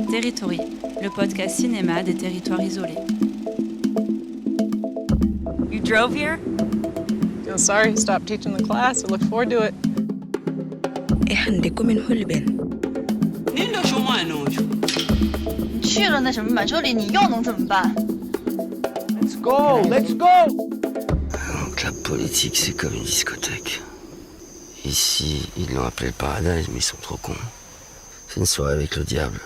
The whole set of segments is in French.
Territory, le podcast cinéma des territoires isolés. You drove here? I'm sorry he stopped teaching the class. I look forward to it. hande komin holli ɓen 您这熊猫弄去。你去了那什么满洲里，你又能怎么办？ Let's go, let's go. La politique, c'est comme une discothèque. Ici, ils l'ont appelé le paradise, mais ils sont trop cons. C'est une soirée avec le diable.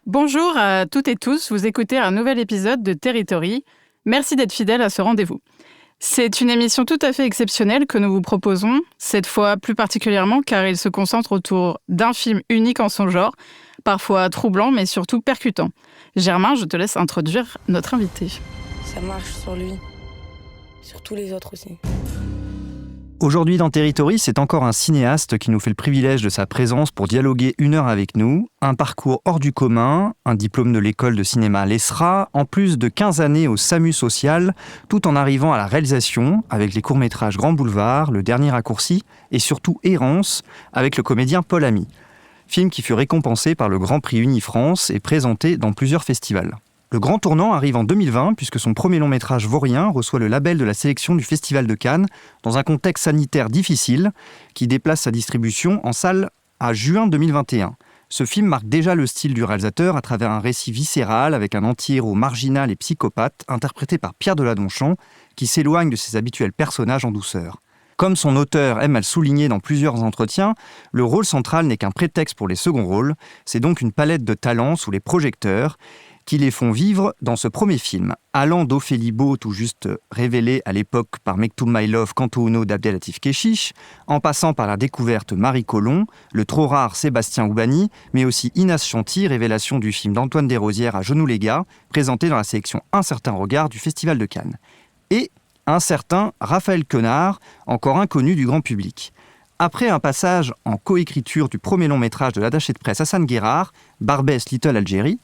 Bonjour à toutes et tous, vous écoutez un nouvel épisode de Territory. Merci d'être fidèles à ce rendez-vous. C'est une émission tout à fait exceptionnelle que nous vous proposons, cette fois plus particulièrement car il se concentre autour d'un film unique en son genre, parfois troublant mais surtout percutant. Germain, je te laisse introduire notre invité. ça marche sur lui, sur tous les autres aussi. Aujourd'hui dans Territory, c'est encore un cinéaste qui nous fait le privilège de sa présence pour dialoguer 1 heure avec nous. Un parcours hors du commun, un diplôme de l'école de cinéma l'ESRA, en plus de 15 années au SAMU social, tout en arrivant à la réalisation avec les courts-métrages Grand Boulevard, Le Dernier Raccourci et surtout Errance avec le comédien Paul Ami. Film qui fut récompensé par le Grand Prix Unifrance et présenté dans plusieurs festivals. Le grand tournant arrive en 2020 puisque son premier long-métrage Vaurien reçoit le label de la sélection du Festival de Cannes dans un contexte sanitaire difficile qui déplace sa distribution en salle à juin 2021. Ce film marque déjà le style du réalisateur à travers un récit viscéral avec un anti-héros marginal et psychopathe interprété par Pierre Deladonchamp qui s'éloigne de ses habituels personnages en douceur. Comme son auteur aime à le souligner dans plusieurs entretiens, le rôle central n'est qu'un prétexte pour les seconds rôles, c'est donc une palette de talents sous les projecteurs qui les font vivre dans ce premier film. Allant d'Ophélie Beau, tout juste révélée à l'époque par Mektoub My Love, Canto Uno d'Abdelatif Kechiche, en passant par la découverte Marie Colomb, le trop rare Sébastien Oubani, mais aussi Inès Chanty, révélation du film d'Antoine Desrosières à Genoux les gars, présenté dans la sélection Un certain regard du Festival de Cannes. Et un certain Raphaël Quenard, encore inconnu du grand public. Après un passage en coécriture du premier long-métrage de l'attaché de presse Hassan Guérard, Barbès Little Algérie,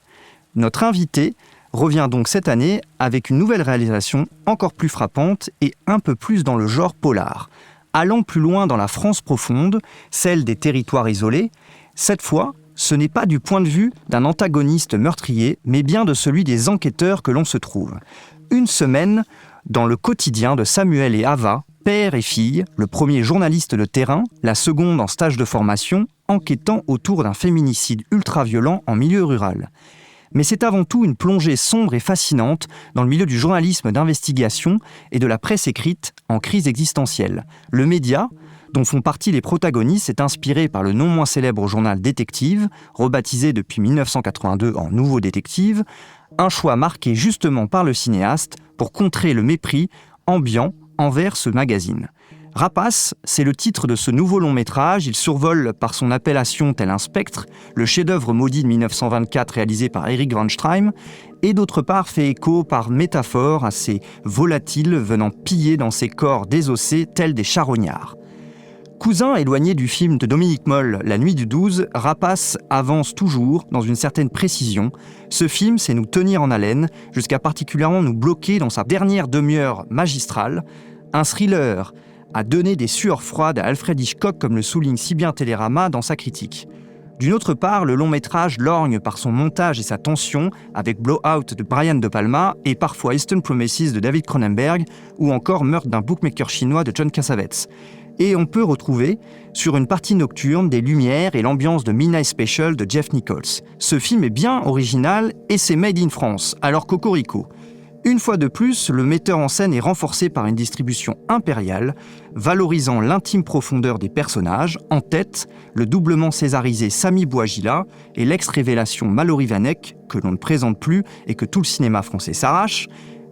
notre invité revient donc cette année avec une nouvelle réalisation encore plus frappante et un peu plus dans le genre polar. Allant plus loin dans la France profonde, celle des territoires isolés, cette fois, ce n'est pas du point de vue d'un antagoniste meurtrier, mais bien de celui des enquêteurs que l'on se trouve. Une semaine dans le quotidien de Samuel et Ava, père et fille, le premier journaliste de terrain, la seconde en stage de formation, enquêtant autour d'un féminicide ultra-violent en milieu rural. Mais c'est avant tout une plongée sombre et fascinante dans le milieu du journalisme d'investigation et de la presse écrite en crise existentielle. Le média, dont font partie les protagonistes, est inspiré par le non moins célèbre journal Détective, rebaptisé depuis 1982 en Nouveau Détective, un choix marqué justement par le cinéaste pour contrer le mépris ambiant envers ce magazine. Rapace, c'est le titre de ce nouveau long-métrage. Il survole par son appellation tel un spectre le chef-d'œuvre maudit de 1924 réalisé par Eric Van Streim et d'autre part fait écho par métaphore à ces volatiles venant piller dans ses corps désossés tels des charognards. Cousin éloigné du film de Dominique Moll, La Nuit du 12, Rapace avance toujours dans une certaine précision. Ce film, c'est nous tenir en haleine jusqu'à particulièrement nous bloquer dans sa dernière demi-heure magistrale. Un thriller à donner des sueurs froides à Alfred Hitchcock, comme le souligne si bien Télérama dans sa critique. D'une autre part, le long-métrage lorgne par son montage et sa tension avec Blowout de Brian De Palma et parfois Eastern Promises de David Cronenberg ou encore Meurtre d'un bookmaker chinois de John Cassavetes. Et on peut retrouver, sur une partie nocturne, des lumières et l'ambiance de Midnight Special de Jeff Nichols. Ce film est bien original et c'est made in France, alors cocorico. Une fois de plus, le metteur en scène est renforcé par une distribution impériale, valorisant l'intime profondeur des personnages. En tête, le doublement césarisé Samy Bouagila et l'ex-révélation Mallory Vanek, que l'on ne présente plus et que tout le cinéma français s'arrache.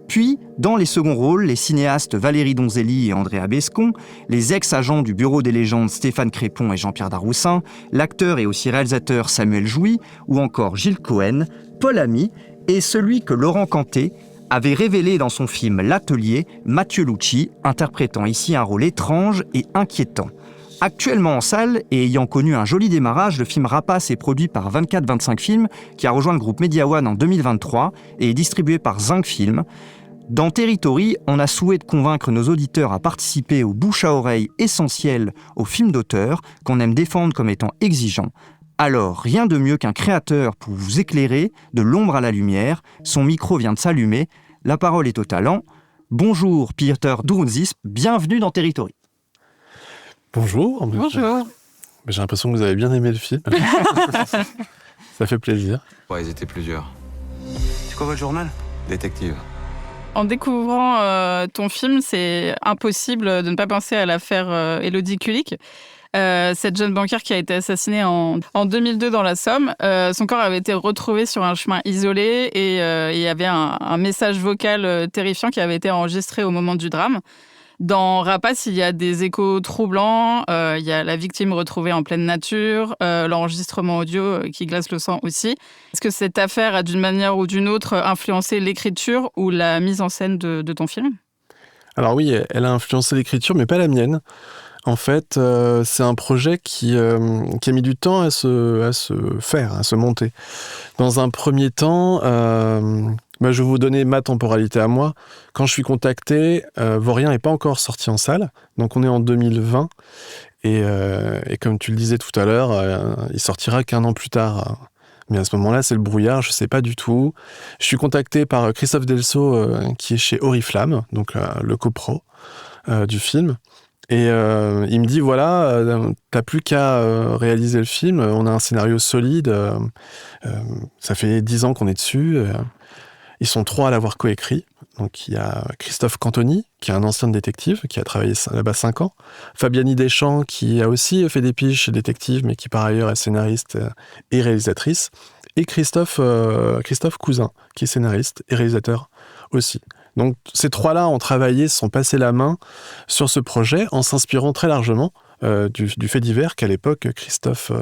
Puis, dans les seconds rôles, les cinéastes Valérie Donzelli et Andrea Bescon, les ex-agents du Bureau des légendes Stéphane Crépon et Jean-Pierre Daroussin, l'acteur et aussi réalisateur Samuel Jouy, ou encore Gilles Cohen, Paul Ami et celui que Laurent Canté avait révélé dans son film L'Atelier, Mathieu Lucci, interprétant ici un rôle étrange et inquiétant. Actuellement en salle et ayant connu un joli démarrage, le film Rapace est produit par 24-25 Films, qui a rejoint le groupe Media One en 2023 et est distribué par Zinc Film. Dans Territory, on a souhait de convaincre nos auditeurs à participer au bouche à oreille essentiel aux films d'auteur qu'on aime défendre comme étant exigeants. Alors, rien de mieux qu'un créateur pour vous éclairer de l'ombre à la lumière. Son micro vient de s'allumer. La parole est au talent. Bonjour Pieter Doornziep, bienvenue dans Territory. Bonjour. Bonjour. J'ai l'impression que vous avez bien aimé le film. Ça fait plaisir. Ouais, ils étaient plusieurs. C'est quoi votre journal? Détective. En découvrant ton film, c'est impossible de ne pas penser à l'affaire Élodie Kulik. Cette jeune banquière qui a été assassinée en 2002 dans la Somme. Son corps avait été retrouvé sur un chemin isolé et il y avait un message vocal terrifiant qui avait été enregistré au moment du drame. Dans Rapace, il y a des échos troublants, il y a la victime retrouvée en pleine nature, l'enregistrement audio qui glace le sang aussi. Est-ce que cette affaire a d'une manière ou d'une autre influencé l'écriture ou la mise en scène de ton film ? Alors oui, elle a influencé l'écriture, mais pas la mienne. En fait, c'est un projet qui a mis du temps à se faire, à se monter. Dans un premier temps, je vais vous donner ma temporalité à moi. Quand je suis contacté, Vaurien n'est pas encore sorti en salle, donc on est en 2020. Et comme tu le disais tout à l'heure, il sortira qu'1 an plus tard. Mais à ce moment-là, c'est le brouillard, je ne sais pas du tout. Je suis contacté par Christophe Delceau, qui est chez Oriflamme, donc le copro du film. Et il me dit, voilà, t'as plus qu'à réaliser le film, on a un scénario solide, ça fait 10 ans qu'on est dessus, ils sont 3 à l'avoir coécrit. Donc il y a Christophe Cantoni, qui est un ancien détective, qui a travaillé là-bas 5 ans, Fabiani Deschamps, qui a aussi fait des piges chez Détective, mais qui par ailleurs est scénariste et réalisatrice, et Christophe Cousin, qui est scénariste et réalisateur aussi. Donc ces 3-là ont travaillé, se sont passés la main sur ce projet en s'inspirant très largement du fait divers qu'à l'époque Christophe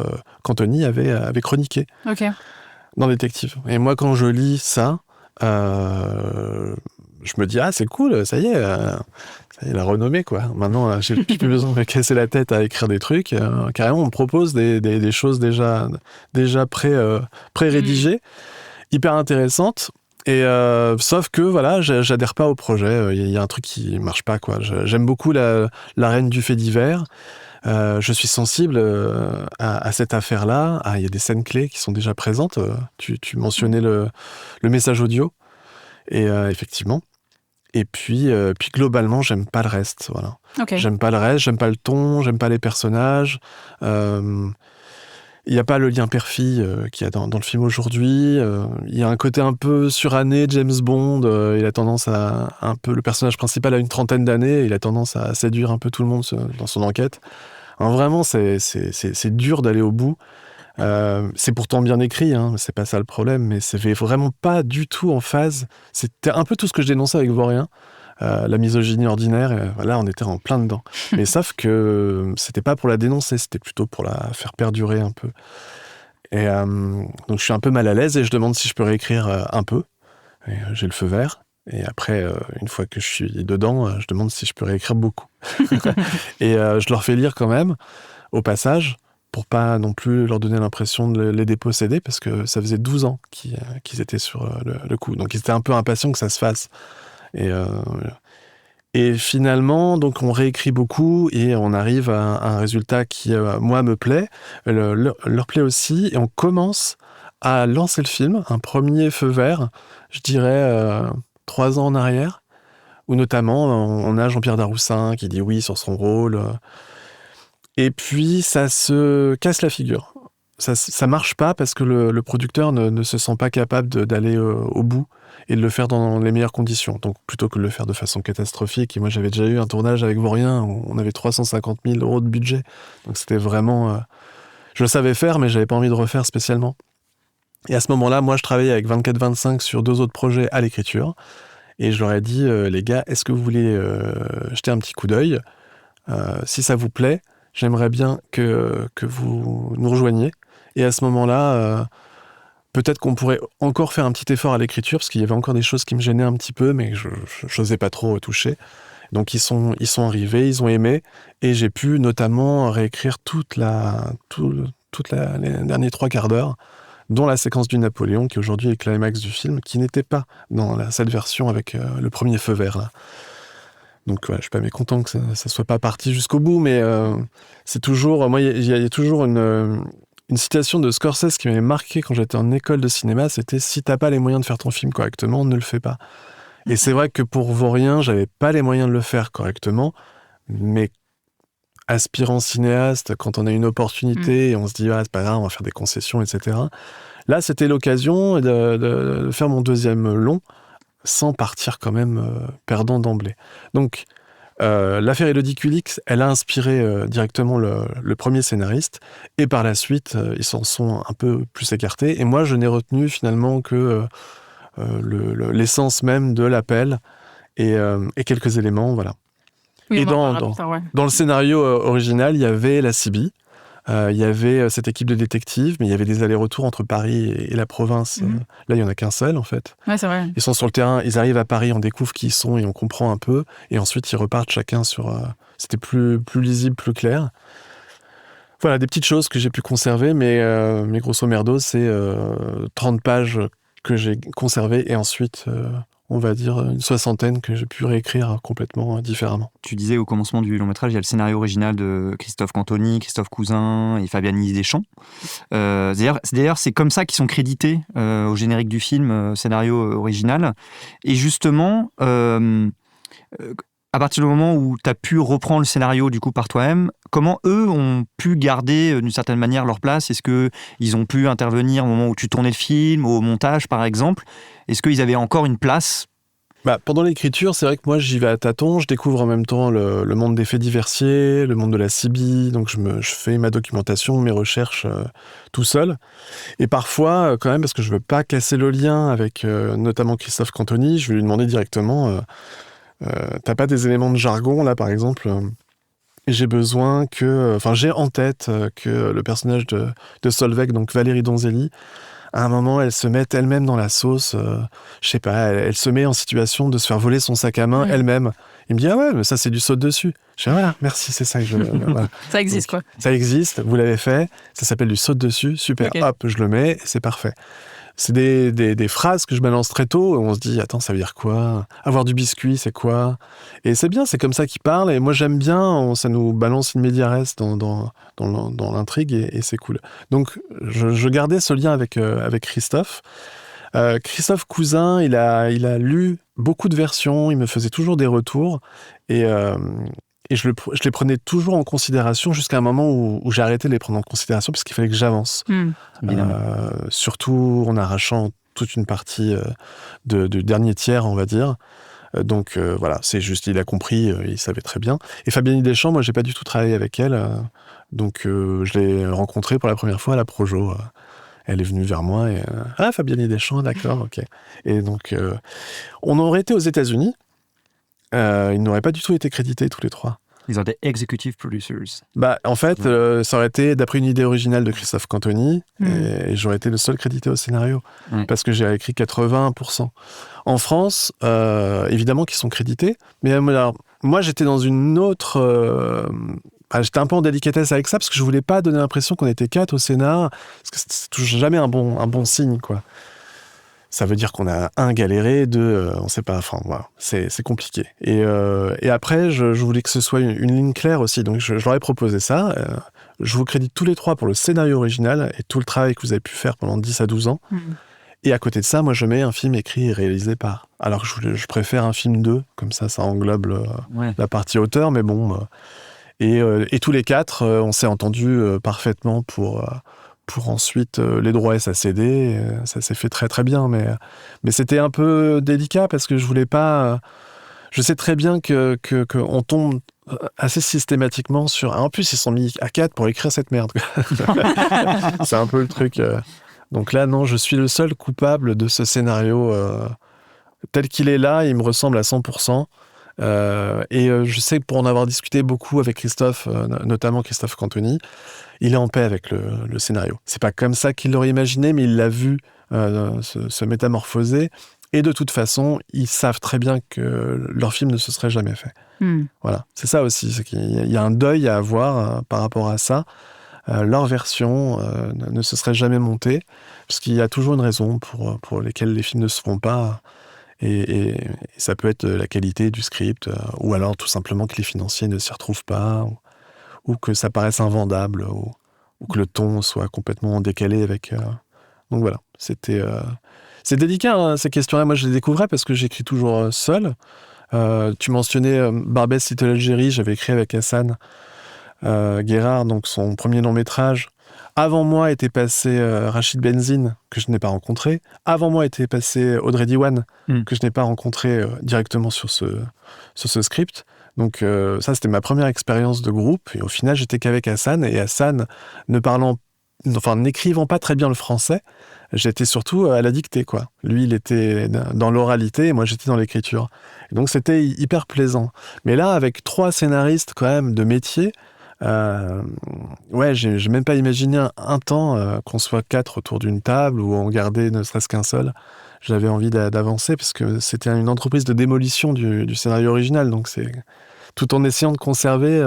Cantoni avait chroniqué dans Détective. Et moi quand je lis ça, je me dis c'est cool, ça y est, la renommée quoi. Maintenant j'ai plus besoin de me casser la tête à écrire des trucs. Carrément on me propose des choses déjà pré-rédigées, hyper intéressantes. Et sauf que voilà, j'adhère pas au projet. Il y a un truc qui marche pas quoi. J'aime beaucoup la reine du fait divers. Je suis sensible à cette affaire-là. Il y a des scènes clés qui sont déjà présentes. Tu mentionnais le message audio. Et effectivement. Et puis globalement, j'aime pas le reste. Voilà. J'aime pas le reste. J'aime pas le ton. J'aime pas les personnages. Il n'y a pas le lien père-fille qu'il y a dans le film aujourd'hui. Il y a un côté un peu suranné, James Bond. Il a tendance à le personnage principal a une 30aine d'années. Il a tendance à séduire un peu tout le monde dans son enquête. Alors vraiment, c'est dur d'aller au bout. C'est pourtant bien écrit, hein, c'est pas ça le problème, mais c'est vraiment pas du tout en phase. C'était un peu tout ce que je dénonçais avec Vaurien. La misogynie ordinaire, voilà, on était en plein dedans. Mais sauf que c'était pas pour la dénoncer, c'était plutôt pour la faire perdurer un peu. Et donc je suis un peu mal à l'aise et je demande si je peux réécrire un peu. Et, j'ai le feu vert. Et après, une fois que je suis dedans, je demande si je peux réécrire beaucoup. Et je leur fais lire quand même, au passage, pour pas non plus leur donner l'impression de les déposséder, parce que ça faisait 12 ans qu'ils étaient sur le coup. Donc ils étaient un peu impatients que ça se fasse. Et finalement, donc on réécrit beaucoup et on arrive à un résultat qui, moi, me plaît, leur plaît aussi, et on commence à lancer le film, un premier feu vert, je dirais 3 ans en arrière, où notamment on a Jean-Pierre Daroussin qui dit oui sur son rôle, et puis ça se casse la figure. Ça marche pas parce que le producteur ne se sent pas capable d'aller au bout et de le faire dans les meilleures conditions. Donc plutôt que de le faire de façon catastrophique, et moi j'avais déjà eu un tournage avec Vaurien où on avait 350 000 € de budget. Donc c'était vraiment... je le savais faire, mais j'avais pas envie de refaire spécialement. Et à ce moment-là, moi je travaillais avec 24-25 sur 2 autres projets à l'écriture. Et je leur ai dit, les gars, est-ce que vous voulez jeter un petit coup d'œil ? Si ça vous plaît, j'aimerais bien que vous nous rejoigniez. Et à ce moment-là, peut-être qu'on pourrait encore faire un petit effort à l'écriture, parce qu'il y avait encore des choses qui me gênaient un petit peu, mais je n'osais pas trop toucher. Donc ils sont arrivés, ils ont aimé, et j'ai pu notamment réécrire toute les derniers 3 quarts d'heure, dont la séquence du Napoléon, qui aujourd'hui est le climax du film, qui n'était pas dans cette version avec le premier feu vert, là. Donc je suis pas mécontent que ça soit pas parti jusqu'au bout, mais c'est toujours... Moi, il y a toujours une citation de Scorsese qui m'avait marqué quand j'étais en école de cinéma, c'était « Si t'as pas les moyens de faire ton film correctement, ne le fais pas ». Et c'est vrai que pour Vaurien, j'avais pas les moyens de le faire correctement, mais aspirant cinéaste, quand on a une opportunité et on se dit « Ah, c'est pas grave, on va faire des concessions, etc. » Là, c'était l'occasion de faire mon deuxième long sans partir quand même perdant d'emblée. Donc, l'affaire Élodie Kulik, elle a inspiré directement le premier scénariste, et par la suite, ils s'en sont un peu plus écartés. Et moi, je n'ai retenu finalement que l'essence même de l'appel et quelques éléments, voilà. Oui, et dans le scénario original, il y avait la CB, il y avait cette équipe de détectives, mais il y avait des allers-retours entre Paris et la province. Là, il n'y en a qu'un seul, en fait. Ouais, c'est vrai. Ils sont sur le terrain, ils arrivent à Paris, on découvre qui ils sont et on comprend un peu. Et ensuite, ils repartent chacun sur... C'était plus lisible, plus clair. Voilà, des petites choses que j'ai pu conserver, mais grosso merdo, c'est 30 pages que j'ai conservées et ensuite... on va dire une soixantaine que j'ai pu réécrire complètement différemment. Tu disais au commencement du long métrage, il y a le scénario original de Christophe Cantoni, Christophe Cousin et Fabienne Deschamps. D'ailleurs, c'est comme ça qu'ils sont crédités au générique du film, scénario original. Et justement, à partir du moment où tu as pu reprendre le scénario du coup par toi-même, comment eux ont pu garder d'une certaine manière leur place ? Est-ce qu'ils ont pu intervenir au moment où tu tournais le film, au montage par exemple ? Est-ce qu'ils avaient encore une place ? Pendant l'écriture, c'est vrai que moi j'y vais à tâtons, je découvre en même temps le monde des faits diversiers, le monde de la CB, donc je fais ma documentation, mes recherches tout seul. Et parfois, quand même, parce que je veux pas casser le lien avec notamment Christophe Cantoni, je vais lui demander directement t'as pas des éléments de jargon là par exemple j'ai besoin j'ai en tête que le personnage de Solveig, donc Valérie Donzelli, à un moment, elle se met elle-même dans la sauce. Je sais pas, elle se met en situation de se faire voler son sac à main elle-même. Il me dit, ah ouais, mais ça, c'est du saute dessus. Je dis, voilà, merci, c'est ça que je veux. Voilà. Ça existe, donc, quoi. Ça existe, vous l'avez fait. Ça s'appelle du saute dessus. Super, okay. Hop, je le mets, c'est parfait. C'est des phrases que je balance très tôt, où on se dit, attends, ça veut dire quoi ? Avoir du biscuit, c'est quoi ? Et c'est bien, c'est comme ça qu'il parle, et moi j'aime bien, ça nous balance in media res dans l'intrigue, et c'est cool. Donc, je gardais ce lien avec Christophe. Christophe Cousin, il a lu beaucoup de versions, il me faisait toujours des retours, et je les prenais toujours en considération jusqu'à un moment où j'ai arrêté de les prendre en considération parce qu'il fallait que j'avance. Surtout en arrachant toute une partie du dernier tiers, on va dire. Donc voilà, c'est juste, il a compris, il savait très bien. Et Fabienne Deschamps, moi, j'ai pas du tout travaillé avec elle. Donc je l'ai rencontrée pour la première fois à la Projo. Elle est venue vers moi et Fabienne Deschamps, d'accord, ok. Et donc on aurait été aux États-Unis. Ils n'auraient pas du tout été crédités tous les trois. Ils ont des executive producers. En fait, ça aurait été d'après une idée originale de Christophe Cantoni et j'aurais été le seul crédité au scénario parce que j'ai écrit 80%. En France, évidemment qu'ils sont crédités, mais alors, moi j'étais dans une autre... j'étais un peu en délicatesse avec ça parce que je voulais pas donner l'impression qu'on était 4 au Sénat, parce que c'est toujours jamais un bon signe, quoi. Ça veut dire qu'on a galéré, on sait pas, enfin voilà, c'est compliqué. Et après, je voulais que ce soit une ligne claire aussi, donc je leur ai proposé ça. Je vous crédite tous les trois pour le scénario original et tout le travail que vous avez pu faire pendant 10 à 12 ans. Et à côté de ça, moi je mets un film écrit et réalisé par. Alors que je préfère un film 2, comme ça englobe la partie auteur, mais bon. Et tous les quatre, on s'est entendus parfaitement pour ensuite les droits SACD, ça s'est fait très très bien, mais c'était un peu délicat parce que je voulais pas... Je sais très bien qu'on tombe assez systématiquement sur... En plus, ils sont mis à 4 pour écrire cette merde. C'est un peu le truc. Donc là, non, je suis le seul coupable de ce scénario. Tel qu'il est là, il me ressemble à 100%. Je sais, pour en avoir discuté beaucoup avec Christophe, notamment Christophe Cantoni, il est en paix avec le scénario. C'est pas comme ça qu'il l'aurait imaginé, mais il l'a vu se métamorphoser. Et de toute façon, ils savent très bien que leur film ne se serait jamais fait. Voilà, c'est ça aussi, c'est qu'il y a un deuil à avoir par rapport à ça. Leur version ne se serait jamais montée, parce qu'il y a toujours une raison pour lesquelles les films ne se font pas. Et ça peut être la qualité du script, ou alors tout simplement que les financiers ne s'y retrouvent pas, ou que ça paraisse invendable ou que le ton soit complètement décalé avec... Donc voilà, c'était... C'est délicat, hein, ces questions-là. Moi, je les découvrais parce que j'écris toujours seul. Tu mentionnais Barbès Little Algérie, j'avais écrit avec Hassan Guérard, donc son premier long-métrage. Avant moi était passé Rachid Benzine, que je n'ai pas rencontré. Avant moi était passé Audrey Diwan, que je n'ai pas rencontré directement sur ce script. Donc ça, c'était ma première expérience de groupe. Et au final, j'étais qu'avec Hassan. Et Hassan, n'écrivant pas très bien le français, j'étais surtout à la dictée, quoi. Lui, il était dans l'oralité et moi, j'étais dans l'écriture. Et donc, c'était hyper plaisant. Mais là, avec 3 scénaristes, quand même, de métier, j'ai même pas imaginé un temps qu'on soit 4 autour d'une table ou on gardait ne serait-ce qu'un seul. J'avais envie d'avancer parce que c'était une entreprise de démolition du scénario original. Donc, c'est tout en essayant de conserver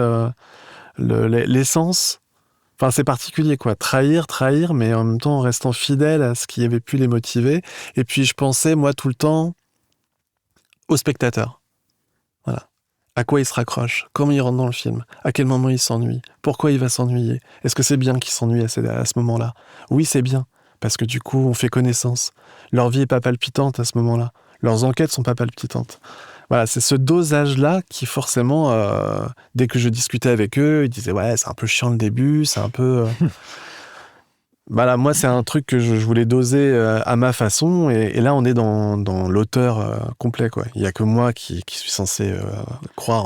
l'essence. Enfin, c'est particulier, quoi. Trahir, mais en même temps en restant fidèle à ce qui avait pu les motiver. Et puis, je pensais, moi, tout le temps, au spectateur. Voilà. À quoi il se raccroche? Comment il rentre dans le film? À quel moment il s'ennuie? Pourquoi il va s'ennuyer? Est-ce que c'est bien qu'il s'ennuie à ce moment-là? Oui, c'est bien. Parce que du coup, on fait connaissance. Leur vie est pas palpitante à ce moment-là. Leurs enquêtes sont pas palpitantes. Voilà, c'est ce dosage-là qui forcément, dès que je discutais avec eux, ils disaient « Ouais, c'est un peu chiant le début, c'est un peu... » Voilà, moi, c'est un truc que je voulais doser à ma façon. Et là, on est dans l'auteur complet, quoi. Il n'y a que moi qui suis censé croire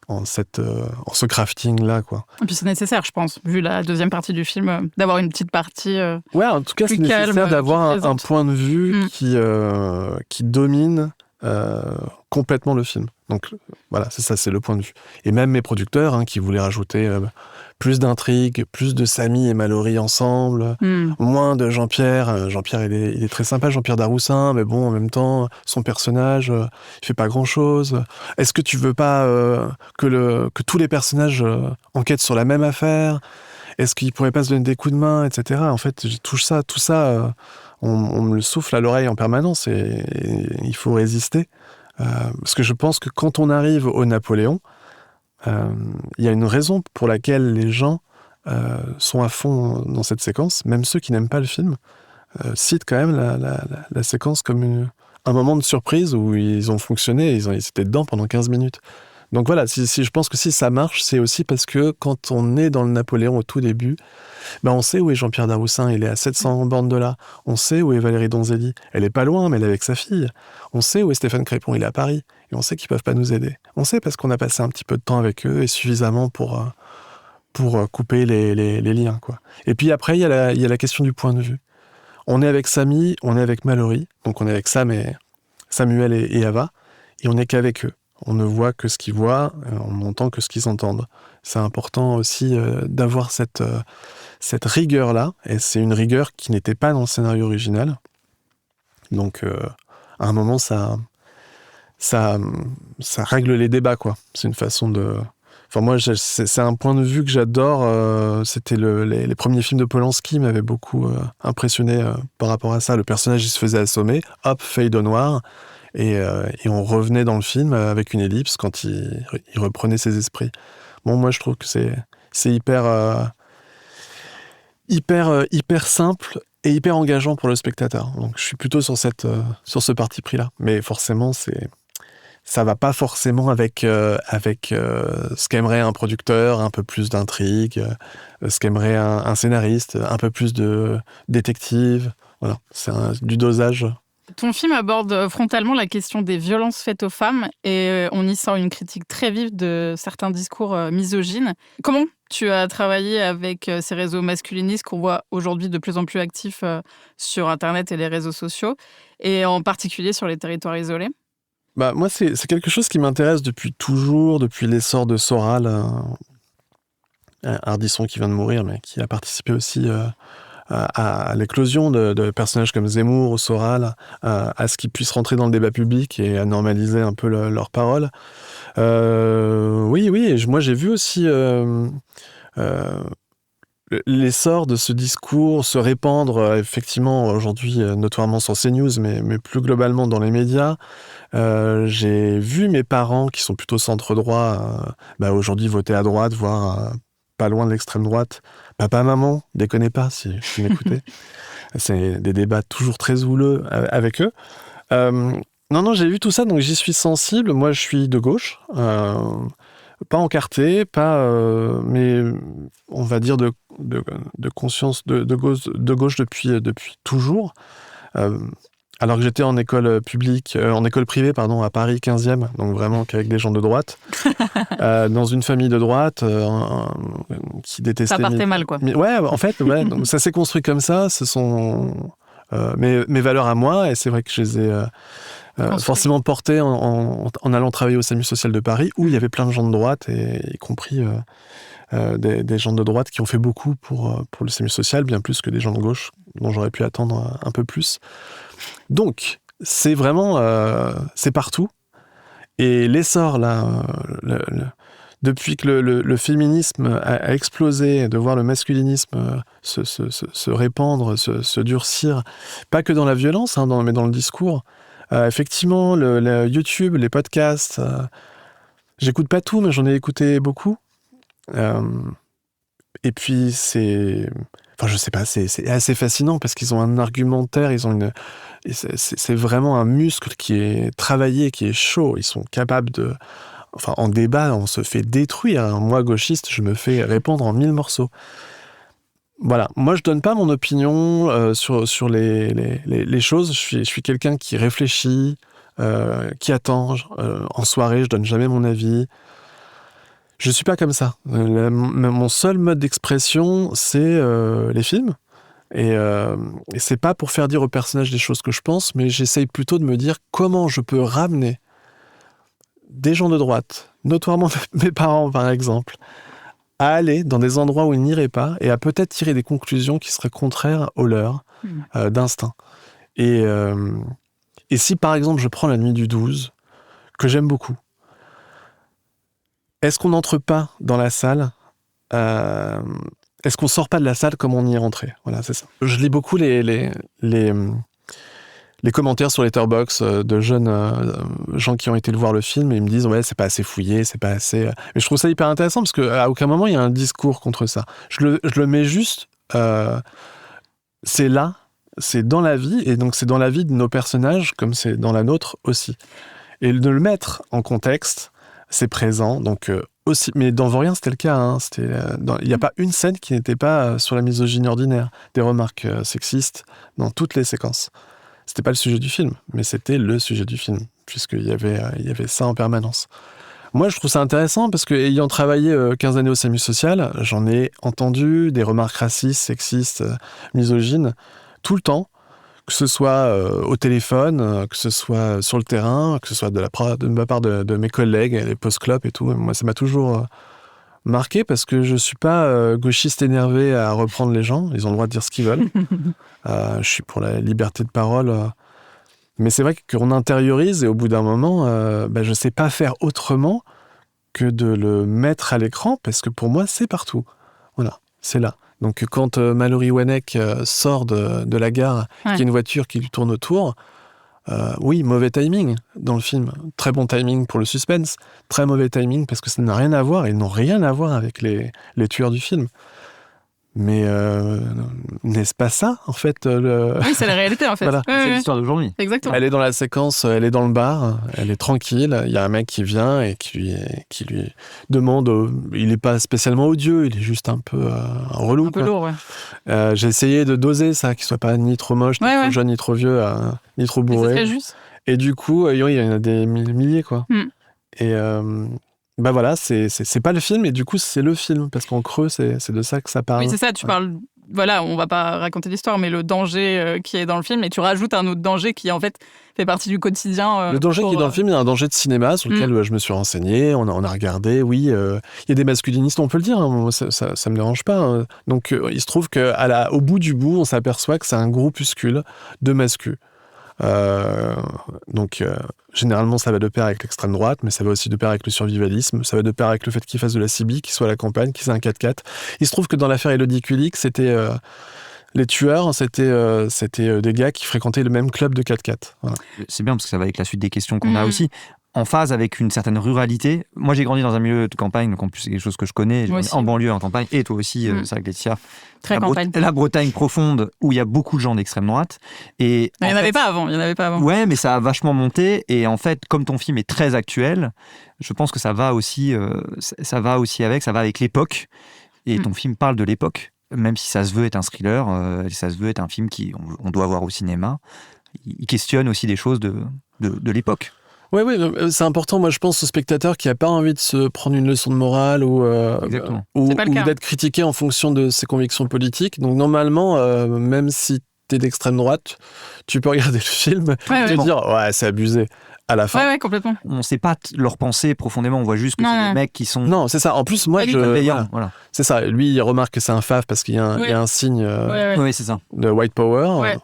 en ce crafting-là, quoi. Et puis c'est nécessaire, je pense, vu la deuxième partie du film, d'avoir une petite partie ouais, en tout cas, c'est nécessaire d'avoir un point de vue qui domine complètement le film. Donc voilà, c'est ça, c'est le point de vue. Et même mes producteurs qui voulaient rajouter plus d'intrigues, plus de Samy et Mallory ensemble, moins de Jean-Pierre. Jean-Pierre, il est très sympa, Jean-Pierre Daroussin, mais bon, en même temps, son personnage, il fait pas grand-chose. Est-ce que tu veux pas que tous les personnages enquêtent sur la même affaire? Est-ce qu'ils pourraient pas se donner des coups de main, etc. En fait, tout ça, on me le souffle à l'oreille en permanence et il faut résister. Parce que je pense que quand on arrive au Napoléon, il y a une raison pour laquelle les gens sont à fond dans cette séquence, même ceux qui n'aiment pas le film, citent quand même la séquence comme un moment de surprise où ils ont fonctionné, ils étaient dedans pendant 15 minutes. Donc voilà, si je pense que si ça marche, c'est aussi parce que quand on est dans le Napoléon au tout début, on sait où est Jean-Pierre Daroussin, il est à 700 bornes de là. On sait où est Valérie Donzelli, elle est pas loin, mais elle est avec sa fille. On sait où est Stéphane Crépon, il est à Paris. Et on sait qu'ils peuvent pas nous aider. On sait parce qu'on a passé un petit peu de temps avec eux et suffisamment pour couper les liens, quoi. Et puis après, il y a la question du point de vue. On est avec Samy, on est avec Mallory, donc on est avec Samuel et Ava, et on n'est qu'avec eux. On ne voit que ce qu'ils voient, on n'entend que ce qu'ils entendent. C'est important aussi d'avoir cette rigueur-là, et c'est une rigueur qui n'était pas dans le scénario original. Donc, à un moment, ça règle les débats, quoi. C'est une façon de... Enfin, moi, c'est un point de vue que j'adore. C'était les premiers films de Polanski m'avaient beaucoup impressionné par rapport à ça. Le personnage, il se faisait assommer, hop, fade au noir. Et on revenait dans le film avec une ellipse quand il reprenait ses esprits. Bon, moi, je trouve que c'est hyper simple et hyper engageant pour le spectateur. Donc, je suis plutôt sur ce parti pris-là. Mais forcément, ça va pas forcément avec ce qu'aimerait un producteur, un peu plus d'intrigue, ce qu'aimerait un scénariste, un peu plus de détective. Voilà, c'est du dosage. Ton film aborde frontalement la question des violences faites aux femmes et on y sent une critique très vive de certains discours misogynes. Comment tu as travaillé avec ces réseaux masculinistes qu'on voit aujourd'hui de plus en plus actifs sur Internet et les réseaux sociaux, et en particulier sur les territoires isolés? Moi, c'est quelque chose qui m'intéresse depuis toujours, depuis l'essor de Soral, Ardisson qui vient de mourir, mais qui a participé aussi... à l'éclosion de personnages comme Zemmour ou Soral, à ce qu'ils puissent rentrer dans le débat public et à normaliser un peu leurs paroles. Oui, et moi j'ai vu aussi l'essor de ce discours se répandre effectivement aujourd'hui notoirement sur CNews, mais plus globalement dans les médias. J'ai vu mes parents qui sont plutôt centre-droit aujourd'hui voter à droite, voire pas loin de l'extrême droite. Papa, maman, déconnez pas si vous m'écoutez. C'est des débats toujours très houleux avec eux. Non, j'ai vu tout ça, donc j'y suis sensible. Moi, je suis de gauche, pas encarté, mais on va dire de conscience de gauche depuis toujours. Alors que j'étais en école publique, en école privée, à Paris 15e, donc vraiment qu'avec des gens de droite, dans une famille de droite qui détestait... Ça partait mal, quoi. Ouais, en fait, donc ça s'est construit comme ça, ce sont mes valeurs à moi, et c'est vrai que je les ai forcément portées en allant travailler au SAMU social de Paris, où il y avait plein de gens de droite, y compris des gens de droite qui ont fait beaucoup pour le SAMU social, bien plus que des gens de gauche, dont j'aurais pu attendre un peu plus. Donc, c'est vraiment... c'est partout. Et l'essor, là, depuis que le féminisme a explosé, de voir le masculinisme se répandre, se durcir, pas que dans la violence, mais dans le discours. Effectivement, le YouTube, les podcasts, j'écoute pas tout, mais j'en ai écouté beaucoup. Et puis, c'est assez fascinant parce qu'ils ont un argumentaire, c'est vraiment un muscle qui est travaillé, qui est chaud. Ils sont capables en débat, on se fait détruire. Moi, gauchiste, je me fais répandre en 1000 morceaux. Voilà. Moi, je donne pas mon opinion sur les choses. Je suis quelqu'un qui réfléchit, qui attend. En soirée, je donne jamais mon avis. Je suis pas comme ça. Mon seul mode d'expression, c'est les films. Et c'est pas pour faire dire aux personnages des choses que je pense, mais j'essaye plutôt de me dire comment je peux ramener des gens de droite, notoirement mes parents par exemple, à aller dans des endroits où ils n'iraient pas et à peut-être tirer des conclusions qui seraient contraires aux leurs d'instinct. Et si par exemple je prends La Nuit du 12, que j'aime beaucoup, est-ce qu'on n'entre pas dans la salle est-ce qu'on sort pas de la salle comme on y est rentré? Voilà, c'est ça. Je lis beaucoup les commentaires sur Letterboxd de jeunes gens qui ont été le voir le film et ils me disent ouais, c'est pas assez fouillé, c'est pas assez... Mais je trouve ça hyper intéressant parce qu'à aucun moment il y a un discours contre ça. Je le mets juste... c'est là, c'est dans la vie, et donc c'est dans la vie de nos personnages comme c'est dans la nôtre aussi. Et de le mettre en contexte, c'est présent, donc aussi. Mais dans Vaurien, c'était le cas. Il n'y a pas une scène qui n'était pas sur la misogynie ordinaire, des remarques sexistes dans toutes les séquences. C'était pas le sujet du film, mais c'était le sujet du film, puisqu'il y avait ça en permanence. Moi, je trouve ça intéressant parce que, ayant travaillé 15 années au SAMU social, j'en ai entendu des remarques racistes, sexistes, misogynes, tout le temps, que ce soit au téléphone, que ce soit sur le terrain, que ce soit de ma part de mes collègues, les post-clopes et tout. Moi, ça m'a toujours marqué parce que je suis pas gauchiste énervé à reprendre les gens. Ils ont le droit de dire ce qu'ils veulent. Je suis pour la liberté de parole. Mais c'est vrai qu'on intériorise et au bout d'un moment, je sais pas faire autrement que de le mettre à l'écran parce que pour moi, c'est partout. Voilà, c'est là. Donc quand Mallory Wanek sort de la gare, qu'il y a une voiture qui lui tourne autour, oui, mauvais timing dans le film. Très bon timing pour le suspense, très mauvais timing parce que ça n'a rien à voir, ils n'ont rien à voir avec les tueurs du film. Mais n'est-ce pas ça, en fait Oui, c'est la réalité, en fait. Voilà, c'est l'histoire d'aujourd'hui. Exactement. Elle est dans la séquence, elle est dans le bar, elle est tranquille, il y a un mec qui vient et qui lui demande... il n'est pas spécialement odieux, il est juste un peu relou. Un peu lourd, ouais. J'ai essayé de doser ça, qu'il ne soit pas ni trop moche, ni trop jeune, ni trop vieux, ni trop bourré. C'est très juste. Et du coup, il y en a des milliers, quoi. Et... voilà, c'est pas le film, et du coup, c'est le film, parce qu'en creux, c'est de ça que ça parle. Oui, c'est ça, tu parles... Voilà, on va pas raconter l'histoire, mais le danger qui est dans le film, et tu rajoutes un autre danger qui, en fait, fait partie du quotidien. Le danger qui est dans le film, il y a un danger de cinéma sur lequel je me suis renseigné, on a regardé, oui, il y a des masculinistes, on peut le dire, hein, ça me dérange pas. Hein. Donc, il se trouve qu'au bout du bout, on s'aperçoit que c'est un groupuscule de masculins. Généralement ça va de pair avec l'extrême droite, mais ça va aussi de pair avec le survivalisme, ça va de pair avec le fait qu'il fasse de la CB, qu'il soit à la campagne, qu'il ait un 4x4. Il se trouve que dans l'affaire Élodie Kulik, c'était les tueurs, c'était des gars qui fréquentaient le même club de 4x4. Voilà. C'est bien parce que ça va avec la suite des questions qu'on a aussi. en phase avec une certaine ruralité. Moi, j'ai grandi dans un milieu de campagne, donc en plus, c'est quelque chose que je connais, en banlieue, en campagne, et toi aussi, c'est vrai que Laetitia. Très campagne. La Bretagne profonde, où il y a beaucoup de gens d'extrême droite. Et il n'y en avait pas avant. Ouais, mais ça a vachement monté. Et en fait, comme ton film est très actuel, je pense que ça va aussi avec l'époque. Et ton film parle de l'époque, même si ça se veut être un thriller, ça se veut être un film on doit voir au cinéma. Il questionne aussi des choses de l'époque. Oui, c'est important. Moi, je pense au spectateur qui n'a pas envie de se prendre une leçon de morale ou d'être critiqué en fonction de ses convictions politiques. Donc, normalement, même si t'es d'extrême droite, tu peux regarder le film et te dire « Ouais, c'est abusé ». À la fin. Ouais, complètement. On ne sait pas leur pensée profondément, on voit juste que c'est des mecs qui sont... Non, c'est ça. En plus, moi, voilà. C'est ça. Lui, il remarque que c'est un faf parce qu'il y a un signe oui, c'est ça. de white power. Ouais.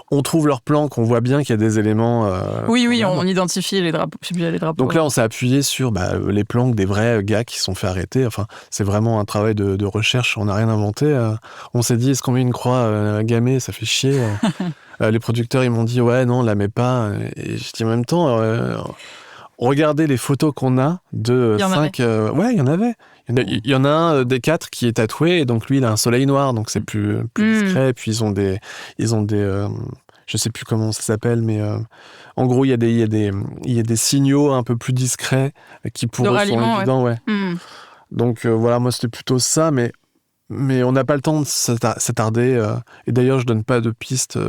On trouve leur plan, qu'on voit bien qu'il y a des éléments... Oui, on identifie les drapeaux. Les drapeaux. Donc là, on s'est appuyé sur les plans des vrais gars qui se sont fait arrêter. Enfin, c'est vraiment un travail de recherche. On n'a rien inventé. On s'est dit, est-ce qu'on met une croix gammée? Ça fait chier. Les producteurs, ils m'ont dit, ouais, non, la mets pas. Et je dis en même temps, regardez les photos qu'on a de 5... ouais, il y en avait. Il y en a un des 4 qui est tatoué, et donc lui, il a un soleil noir, donc c'est plus discret. Puis ils ont des je sais plus comment ça s'appelle, mais en gros, il y a des signaux un peu plus discrets qui pour eux sont évidents. Ouais. Donc voilà, moi, c'était plutôt ça, mais on n'a pas le temps de s'attarder. Et d'ailleurs, je donne pas de pistes.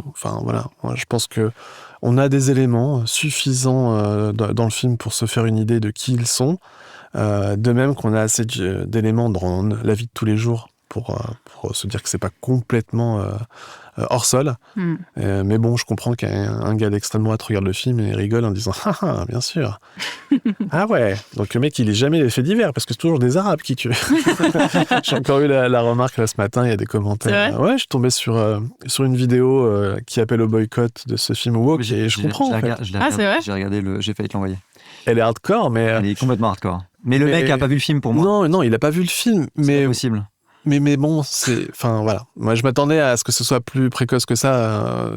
Enfin, voilà. Moi, je pense que on a des éléments suffisants dans le film pour se faire une idée de qui ils sont. De même qu'on a assez d'éléments dans la vie de tous les jours pour se dire que c'est pas complètement hors sol. Mais bon, je comprends qu'un gars d'extrême droite regarde le film et rigole en disant « Ah, bien sûr !» Ah ouais, donc le mec, il est jamais les faits divers, parce que c'est toujours des Arabes qui tuent. J'ai encore eu la remarque là ce matin, il y a des commentaires. Ouais, je suis tombé sur une vidéo qui appelle au boycott de ce film woke, et je comprends. C'est vrai ? J'ai regardé j'ai failli te l'envoyer. Elle est hardcore, mais... Elle est complètement hardcore. Mais le mec n'a pas vu le film pour moi. Non, il n'a pas vu le film. C'est impossible. Mais bon, enfin voilà. Moi, je m'attendais à ce que ce soit plus précoce que ça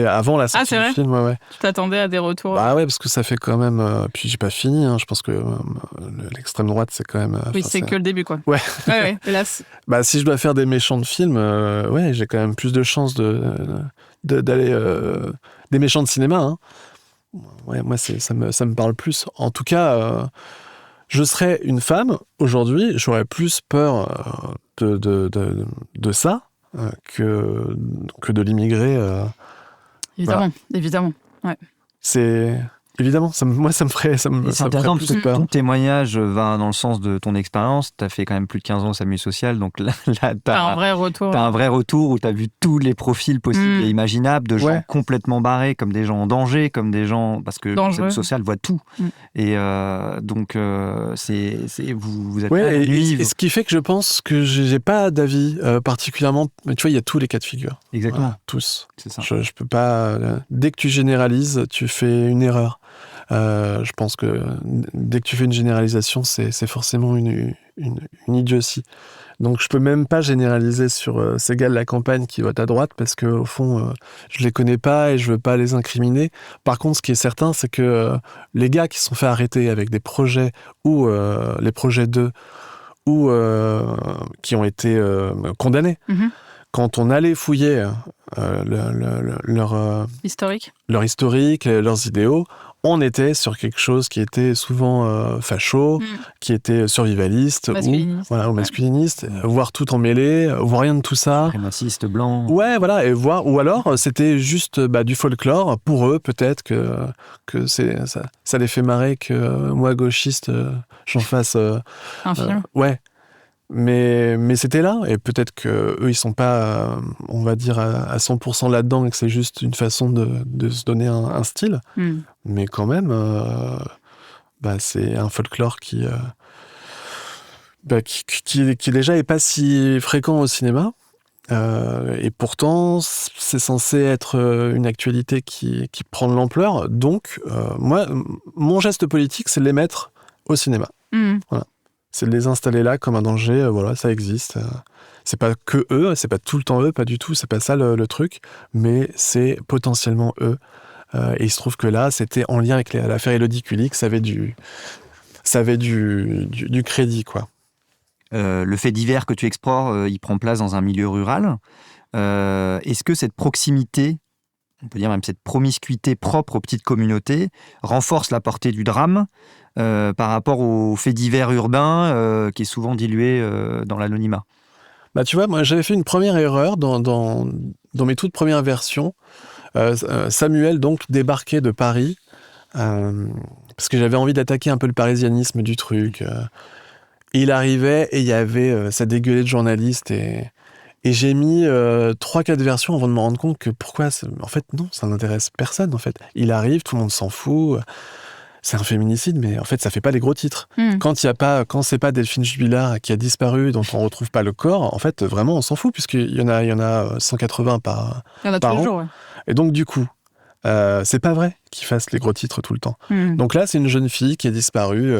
avant la sortie du film. Ouais. Tu t'attendais à des retours? Bah ouais, parce que ça fait quand même. Puis j'ai pas fini. Je pense que l'extrême droite, c'est quand même. Oui, c'est que le début, quoi. Ouais. Hélas. Bah si je dois faire des méchants de films, j'ai quand même plus de chances d'aller des méchants de cinéma. Hein. Ouais, moi ça me parle plus. En tout cas. Je serais une femme, aujourd'hui, j'aurais plus peur de ça que de l'immigré. Évidemment. Ouais. C'est... Évidemment, ça me ferait plus peur. Ton témoignage va dans le sens de ton expérience. Tu as fait quand même plus de 15 ans au SAMU social, donc là t'as un vrai retour. T'as un vrai retour où tu as vu tous les profils possibles et imaginables de gens complètement barrés, comme des gens en danger, comme des gens... Parce que le SAMU social voit tout. Et donc, vous êtes là la nuit. Et ce qui fait que je pense que j'ai pas d'avis particulièrement... Mais tu vois, il y a tous les cas de figure. Exactement. Voilà, tous. C'est ça. Je peux pas... Dès que tu généralises, tu fais une erreur. Je pense que dès que tu fais une généralisation, c'est forcément une idiotie. Donc je peux même pas généraliser sur ces gars de la campagne qui votent à droite parce que au fond, je les connais pas et je veux pas les incriminer. Par contre, ce qui est certain, c'est que les gars qui se sont fait arrêter avec des projets ou les projets d'eux ou qui ont été condamnés. Quand on allait fouiller leur historique, leurs idéaux, on était sur quelque chose qui était souvent facho, qui était survivaliste ou masculiniste, voire tout emmêlé, voire rien de tout ça. Suprémaciste blanc. Ouais, voilà, ou alors c'était juste du folklore. Pour eux, peut-être que ça les fait marrer que moi, gauchiste, j'en fasse... un film. Ouais. Mais c'était là, et peut-être qu'eux, ils sont pas, on va dire, à 100% là-dedans, et que c'est juste une façon de se donner un style. Mais quand même, c'est un folklore qui déjà est pas si fréquent au cinéma. Et pourtant, c'est censé être une actualité qui prend de l'ampleur. Donc, moi, mon geste politique, c'est de les mettre au cinéma. Voilà. C'est de les installer là comme un danger, voilà, ça existe. C'est pas que eux, c'est pas tout le temps eux, pas du tout, c'est pas ça le truc, mais c'est potentiellement eux Et il se trouve que là, c'était en lien avec l'affaire Élodie Kulik, ça avait du crédit, quoi. Le fait divers que tu explores, il prend place dans un milieu rural. Est-ce que cette proximité, on peut dire même cette promiscuité propre aux petites communautés, renforce la portée du drame par rapport au fait divers urbain qui est souvent dilué dans l'anonymat? Bah, tu vois, moi, j'avais fait une première erreur dans mes toutes premières versions. Samuel, donc, débarquait de Paris parce que j'avais envie d'attaquer un peu le parisianisme du truc. Il arrivait et il y avait sa dégueulée de journaliste et j'ai mis 3-4 versions avant de me rendre compte que en fait, non, ça n'intéresse personne, en fait. Il arrive, tout le monde s'en fout. C'est un féminicide, mais en fait, ça fait pas les gros titres. Quand c'est pas Delphine Jubilard qui a disparu, dont on retrouve pas le corps, en fait, vraiment, on s'en fout, puisqu'il y en a 180 par Il y en a tous les jours, ouais. Et donc, du coup, c'est pas vrai qu'ils fassent les gros titres tout le temps. Donc là, c'est une jeune fille qui est disparue.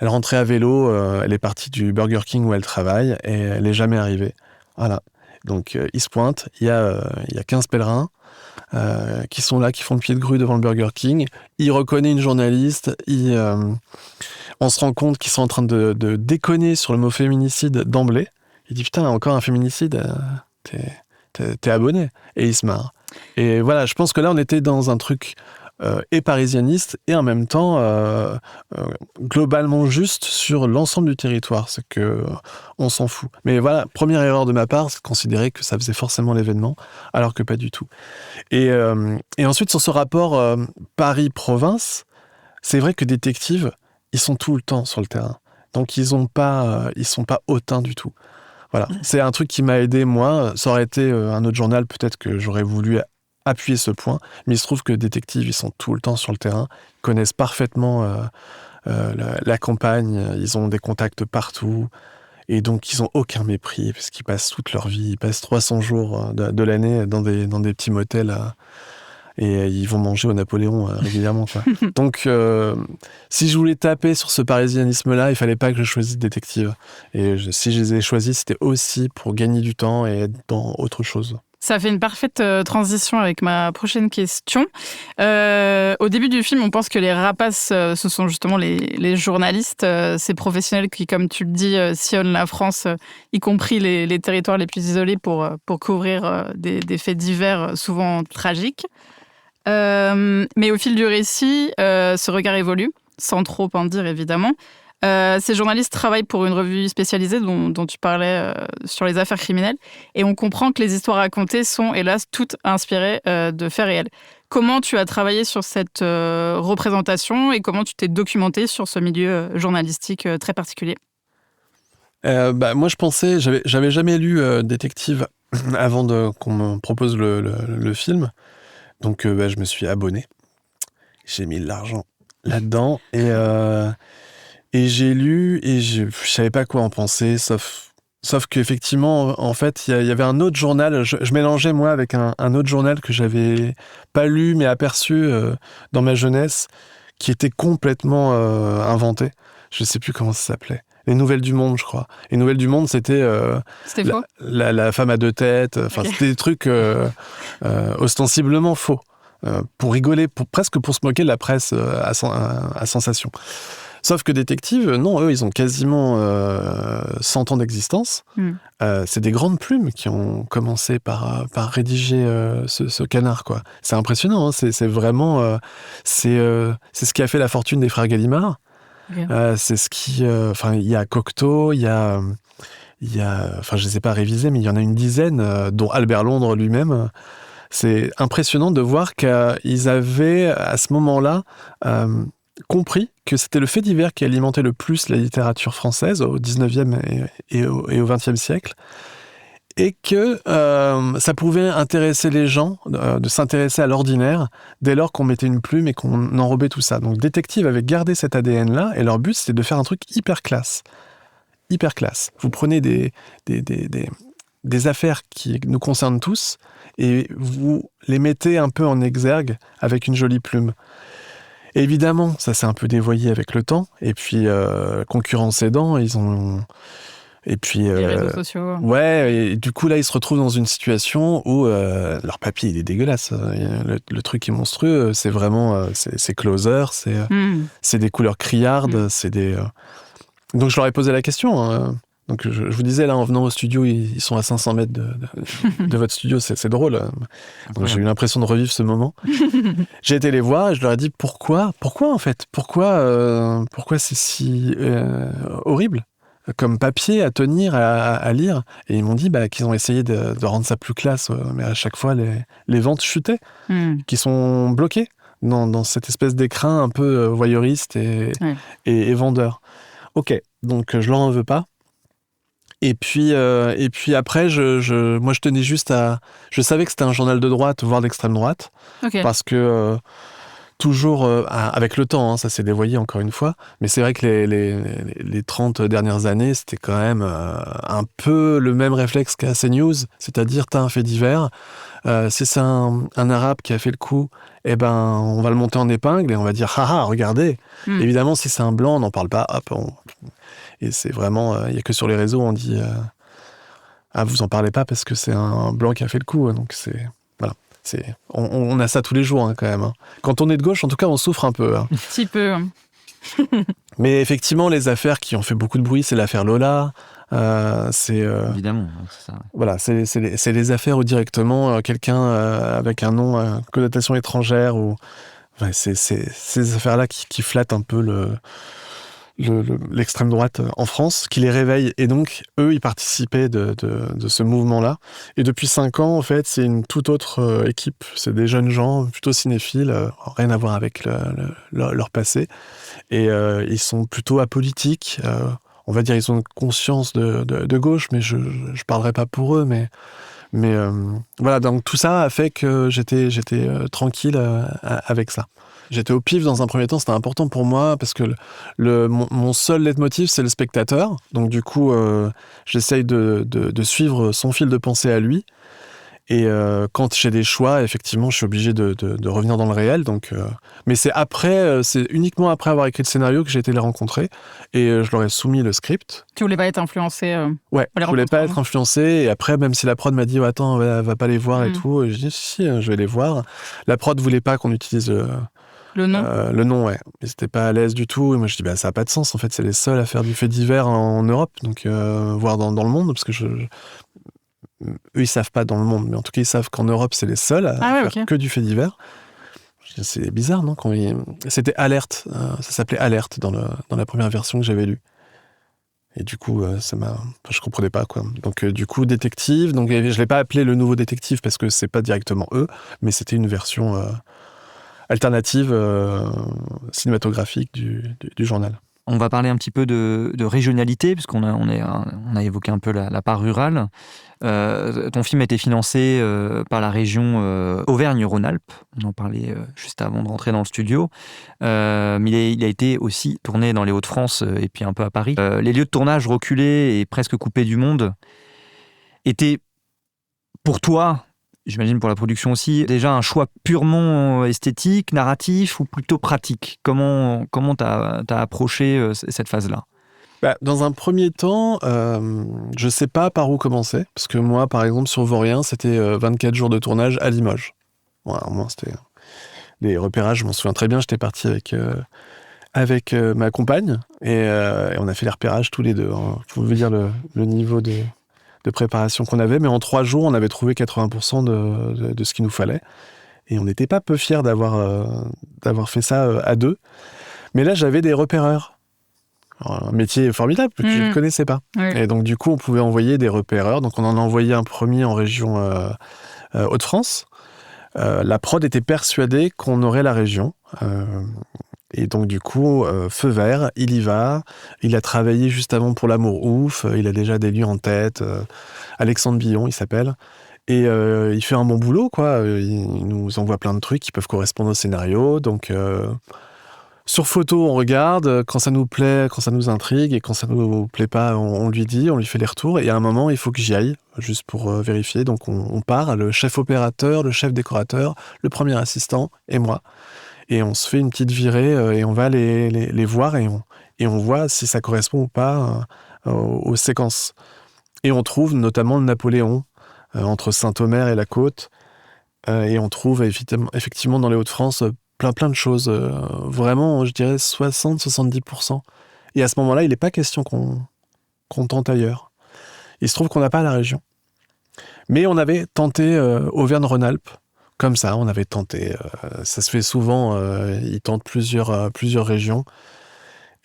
Elle rentrait à vélo, elle est partie du Burger King où elle travaille, et elle est jamais arrivée. Voilà. Donc, il se pointe, il y a 15 pèlerins qui sont là, qui font le pied de grue devant le Burger King. Il reconnaît une journaliste. On se rend compte qu'ils sont en train de déconner sur le mot féminicide d'emblée. Il dit, putain, encore un féminicide, t'es abonné. Et il se marre. Et voilà, je pense que là, on était dans un truc et parisianiste et en même temps globalement juste sur l'ensemble du territoire. C'est que on s'en fout. Mais voilà, première erreur de ma part, c'est de considérer que ça faisait forcément l'événement, alors que pas du tout. Et ensuite, sur ce rapport Paris-province, c'est vrai que Détective, ils sont tout le temps sur le terrain. Donc, ils sont pas hautains du tout. Voilà, c'est un truc qui m'a aidé, moi. Ça aurait été un autre journal, peut-être que j'aurais voulu appuyer ce point, mais il se trouve que Détective, ils sont tout le temps sur le terrain, ils connaissent parfaitement la campagne, ils ont des contacts partout, et donc ils n'ont aucun mépris, parce qu'ils passent toute leur vie, ils passent 300 jours de l'année dans des petits motels, et ils vont manger au Napoléon régulièrement, quoi. Donc, si je voulais taper sur ce parisianisme-là, il fallait pas que je choisisse Détective. Et si je les ai choisis, c'était aussi pour gagner du temps et être dans autre chose. Ça fait une parfaite transition avec ma prochaine question. Au début du film, on pense que les rapaces, ce sont justement les journalistes, ces professionnels qui, comme tu le dis, sillonnent la France, y compris les territoires les plus isolés pour couvrir des faits divers souvent tragiques. Mais au fil du récit, ce regard évolue, sans trop en dire évidemment. Ces journalistes travaillent pour une revue spécialisée dont tu parlais sur les affaires criminelles, et on comprend que les histoires racontées sont hélas toutes inspirées de faits réels. Comment tu as travaillé sur cette représentation et comment tu t'es documenté sur ce milieu journalistique très particulier? Moi, je pensais, j'avais jamais lu Détective avant qu'on me propose le film, donc je me suis abonné. J'ai mis de l'argent là-dedans et j'ai lu et je savais pas quoi en penser, sauf qu'effectivement, en fait, il y avait un autre journal, je mélangeais moi avec un autre journal que j'avais pas lu mais aperçu dans ma jeunesse, qui était complètement inventé. Je sais plus comment ça s'appelait. Les Nouvelles du Monde, je crois. Les Nouvelles du Monde, c'était faux. La femme à deux têtes. Enfin, okay. C'était des trucs ostensiblement faux. Pour rigoler, presque pour se moquer de la presse à sensation. Sauf que Détective, non, eux, ils ont quasiment 100 ans d'existence. C'est des grandes plumes qui ont commencé par rédiger ce canard, quoi. C'est impressionnant, hein. C'est vraiment... c'est ce qui a fait la fortune des frères Gallimard. Okay. C'est ce qui... Enfin, il y a Cocteau, il y a... Enfin, je ne les ai pas révisés, mais il y en a une dizaine, dont Albert Londres lui-même. C'est impressionnant de voir qu'ils avaient, à ce moment-là... compris que c'était le fait divers qui alimentait le plus la littérature française au 19e et au 20e siècle, et que ça pouvait intéresser les gens de s'intéresser à l'ordinaire dès lors qu'on mettait une plume et qu'on enrobait tout ça. Donc Détective avait gardé cet ADN-là, et leur but, c'était de faire un truc hyper classe. Hyper classe. Vous prenez des affaires qui nous concernent tous, et vous les mettez un peu en exergue avec une jolie plume. Et évidemment, ça s'est un peu dévoyé avec le temps, et puis concurrence aidant, ils ont Et puis, Les réseaux sociaux. Ouais, et du coup, là, ils se retrouvent dans une situation où leur papier, il est dégueulasse. Le truc est monstrueux. C'est vraiment... c'est closer, c'est des couleurs criardes, c'est des... Donc, je leur ai posé la question. Hein. Donc, je vous disais, là, en venant au studio, ils sont à 500 mètres de votre studio. C'est drôle. Donc, j'ai eu l'impression de revivre ce moment. J'ai été les voir et je leur ai dit pourquoi en fait, pourquoi c'est si horrible comme papier à tenir, à lire. Et ils m'ont dit qu'ils ont essayé de rendre ça plus classe, mais à chaque fois, les ventes chutaient, qui sont bloquées dans cette espèce d'écrin un peu voyeuriste et vendeur. Ok, donc je leur en veux pas. Et puis après, moi, je tenais juste à... Je savais que c'était un journal de droite, voire d'extrême droite, parce que... toujours avec le temps, hein, ça s'est dévoyé encore une fois, mais c'est vrai que les 30 dernières années, c'était quand même un peu le même réflexe qu'à CNews, c'est-à-dire t'as un fait divers, si c'est un Arabe qui a fait le coup, on va le monter en épingle et on va dire haha, regardez. Évidemment, si c'est un blanc, on n'en parle pas, et c'est vraiment, il n'y a que sur les réseaux on dit vous en parlez pas parce que c'est un blanc qui a fait le coup, donc c'est... Voilà. On a ça tous les jours, hein, quand même. Hein. Quand on est de gauche, en tout cas, on souffre un peu. Hein. Un petit peu. Mais effectivement, les affaires qui ont fait beaucoup de bruit, c'est l'affaire Lola. Évidemment, c'est ça. Ouais. Voilà, c'est les affaires où directement quelqu'un avec un nom, connotation étrangère, c'est ces affaires-là qui flattent un peu l'extrême droite en France, qui les réveille. Et donc, eux, ils participaient de ce mouvement-là. Et depuis 5 ans, en fait, c'est une toute autre équipe. C'est des jeunes gens plutôt cinéphiles, rien à voir avec leur passé. Et ils sont plutôt apolitiques. On va dire ils ont une conscience de gauche, mais je parlerai pas pour eux. Mais voilà, donc tout ça a fait que j'étais tranquille avec ça. J'étais au pif dans un premier temps, c'était important pour moi parce que mon seul leitmotiv, c'est le spectateur. Donc du coup, j'essaye de suivre son fil de pensée à lui. Et quand j'ai des choix, effectivement, je suis obligé de revenir dans le réel. Donc, mais c'est uniquement après avoir écrit le scénario que j'ai été les rencontrer. Et je leur ai soumis le script. Tu voulais pas être influencé Ouais, je voulais pas être influencé. Et après, même si la prod m'a dit attends, va pas les voir et tout, j'ai dit si, je vais les voir. La prod voulait pas qu'on utilise le nom. Le nom, ouais. Ils étaient pas à l'aise du tout. Et moi, je dis ça a pas de sens. En fait, c'est les seuls à faire du fait divers en Europe, donc voire dans le monde, parce que eux, ils savent pas dans le monde, mais en tout cas, ils savent qu'en Europe, c'est les seuls à faire que du fait divers. C'est bizarre, non? C'était Alerte. Ça s'appelait Alerte dans la première version que j'avais lue. Et du coup, je comprenais pas, quoi. Donc, du coup, détective. Donc, je l'ai pas appelé le nouveau détective parce que c'est pas directement eux, mais c'était une version alternative cinématographique du journal. On va parler un petit peu de régionalité, puisqu'on a évoqué un peu la part rurale. Ton film a été financé par la région Auvergne-Rhône-Alpes. On en parlait juste avant de rentrer dans le studio. Mais il a été aussi tourné dans les Hauts-de-France et puis un peu à Paris. Les lieux de tournage reculés et presque coupés du monde étaient, pour toi, j'imagine pour la production aussi, déjà un choix purement esthétique, narratif ou plutôt pratique? Comment t'as approché cette phase-là? Dans un premier temps, je sais pas par où commencer, parce que moi, par exemple, sur Vaurien, c'était 24 jours de tournage à Limoges. Voilà, moi, c'était les repérages, je m'en souviens très bien, j'étais parti avec ma compagne, et on a fait les repérages tous les deux. Hein. Je peux vous dire le niveau de préparation qu'on avait, mais en 3 jours, on avait trouvé 80% de ce qu'il nous fallait. Et on n'était pas peu fiers d'avoir fait ça à 2. Mais là, j'avais des repéreurs. Alors, un métier formidable que je ne connaissais pas. Oui. Et donc, du coup, on pouvait envoyer des repéreurs. Donc, on en a envoyé un premier en région Hauts-de-France. La prod était persuadée qu'on aurait la région. Et donc, du coup, feu vert, il y va. Il a travaillé juste avant pour L'Amour Ouf. Il a déjà des lieux en tête. Alexandre Billon, il s'appelle. Et il fait un bon boulot, quoi. Il nous envoie plein de trucs qui peuvent correspondre au scénario. Donc, sur photo, on regarde. Quand ça nous plaît, quand ça nous intrigue. Et quand ça nous plaît pas, on lui dit, on lui fait les retours. Et à un moment, il faut que j'y aille, juste pour vérifier. Donc, on part, le chef opérateur, le chef décorateur, le premier assistant et moi. Et on se fait une petite virée et on va les voir et on voit si ça correspond ou pas aux séquences. Et on trouve notamment le Napoléon entre Saint-Omer et la côte. Et on trouve effectivement dans les Hauts-de-France plein de choses. Vraiment, je dirais 60-70%. Et à ce moment-là, il n'est pas question qu'on tente ailleurs. Il se trouve qu'on n'a pas la région. Mais on avait tenté Auvergne-Rhône-Alpes. Comme ça, on avait tenté. Ça se fait souvent. Ils tentent plusieurs régions.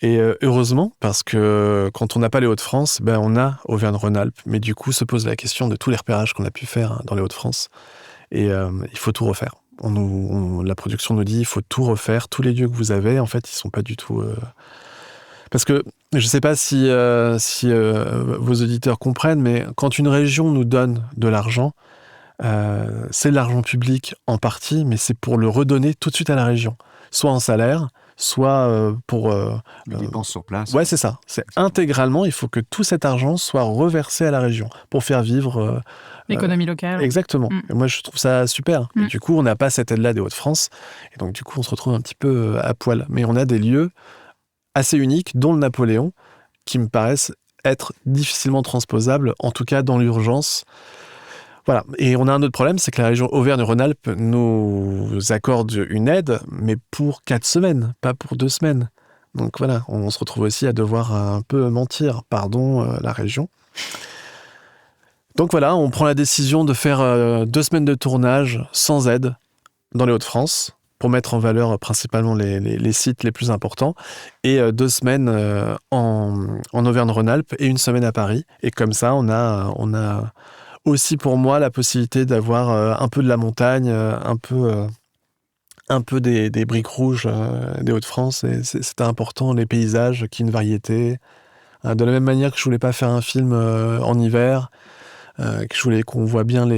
Et heureusement, parce que quand on n'a pas les Hauts-de-France, on a Auvergne-Rhône-Alpes. Mais du coup, se pose la question de tous les repérages qu'on a pu faire dans les Hauts-de-France. Et il faut tout refaire. La production nous dit il faut tout refaire. Tous les lieux que vous avez, en fait, ils sont pas du tout... Parce que je ne sais pas si vos auditeurs comprennent, mais quand une région nous donne de l'argent, c'est de l'argent public en partie, mais c'est pour le redonner tout de suite à la région. Soit en salaire, soit pour... Les dépenses sur place. Ouais, c'est ça. C'est intégralement, il faut que tout cet argent soit reversé à la région pour faire vivre... L'économie locale. Exactement. Et moi, je trouve ça super. Et du coup, on n'a pas cette aide-là des Hauts-de-France. Et donc, du coup, on se retrouve un petit peu à poil. Mais on a des lieux assez uniques, dont le Napoléon, qui me paraissent être difficilement transposables, en tout cas dans l'urgence. Voilà. Et on a un autre problème, c'est que la région Auvergne-Rhône-Alpes nous accorde une aide, mais pour 4 semaines, pas pour 2 semaines. Donc voilà, on se retrouve aussi à devoir un peu mentir, la région. Donc voilà, on prend la décision de faire 2 semaines de tournage sans aide dans les Hauts-de-France pour mettre en valeur principalement les sites les plus importants et 2 semaines en Auvergne-Rhône-Alpes et 1 semaine à Paris. Et comme ça, on a aussi pour moi la possibilité d'avoir un peu de la montagne, un peu des briques rouges des Hauts-de-France. Et c'était important, les paysages, qu'il y ait une variété. De la même manière que je voulais pas faire un film en hiver, que je voulais qu'on voit bien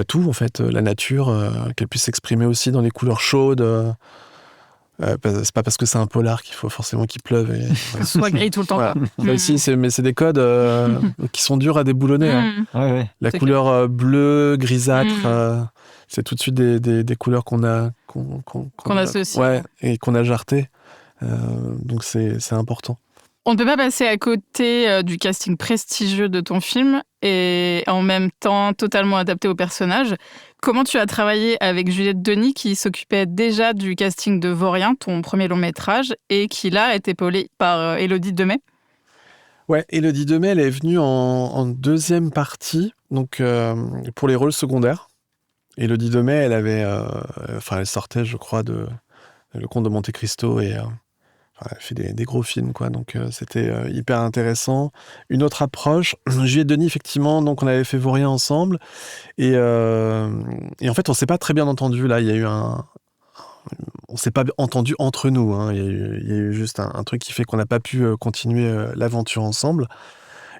tout en fait, la nature, qu'elle puisse s'exprimer aussi dans les couleurs chaudes. C'est pas parce que c'est un polar qu'il faut forcément qu'il pleuve. Que ce soit gris tout le temps. Voilà. Là aussi, c'est des codes qui sont durs à déboulonner. Hein. Ouais. La couleur bleue, grisâtre, c'est tout de suite des couleurs qu'on associe. Ouais, et qu'on a jartées. Donc c'est important. On ne peut pas passer à côté du casting prestigieux de ton film et en même temps totalement adapté au personnage. Comment tu as travaillé avec Juliette Denis qui s'occupait déjà du casting de Vaurien, ton premier long métrage, et qui là est épaulée par Élodie Demet? Ouais, Élodie Demet, elle est venue en deuxième partie, donc pour les rôles secondaires. Élodie Demet, elle sortait, je crois, de Le Comte de Monte Cristo et... elle fait des gros films, quoi. Donc c'était hyper intéressant. Une autre approche, Juliette Denis, effectivement, donc on avait fait Vaurien ensemble. Et en fait, on s'est pas très bien entendu. Là, il y a eu on s'est pas entendu entre nous. Hein. Il y a eu juste un truc qui fait qu'on n'a pas pu continuer l'aventure ensemble.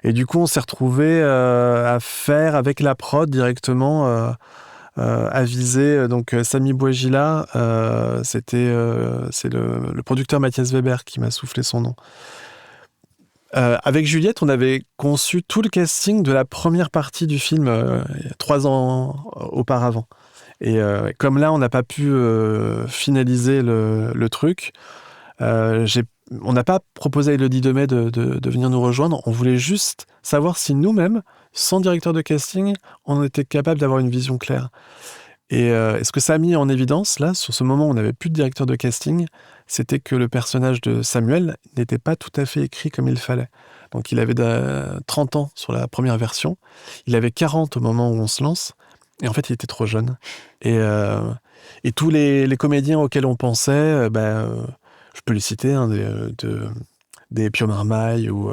Et du coup, on s'est retrouvés à faire avec la prod directement... avisé, donc Samy Bouagila, c'est le producteur Mathias Weber qui m'a soufflé son nom. Avec Juliette, on avait conçu tout le casting de la première partie du film 3 ans auparavant. Et comme là, on n'a pas pu finaliser le truc, on n'a pas proposé à Élodie Demet de venir nous rejoindre. On voulait juste savoir si nous-mêmes, sans directeur de casting, on était capable d'avoir une vision claire. Et ce que ça a mis en évidence, là, sur ce moment où on n'avait plus de directeur de casting, c'était que le personnage de Samuel n'était pas tout à fait écrit comme il fallait. Donc il avait 30 ans sur la première version, il avait 40 au moment où on se lance, et en fait il était trop jeune. Et tous les comédiens auxquels on pensait, je peux les citer, hein, des Pio Marmaille ou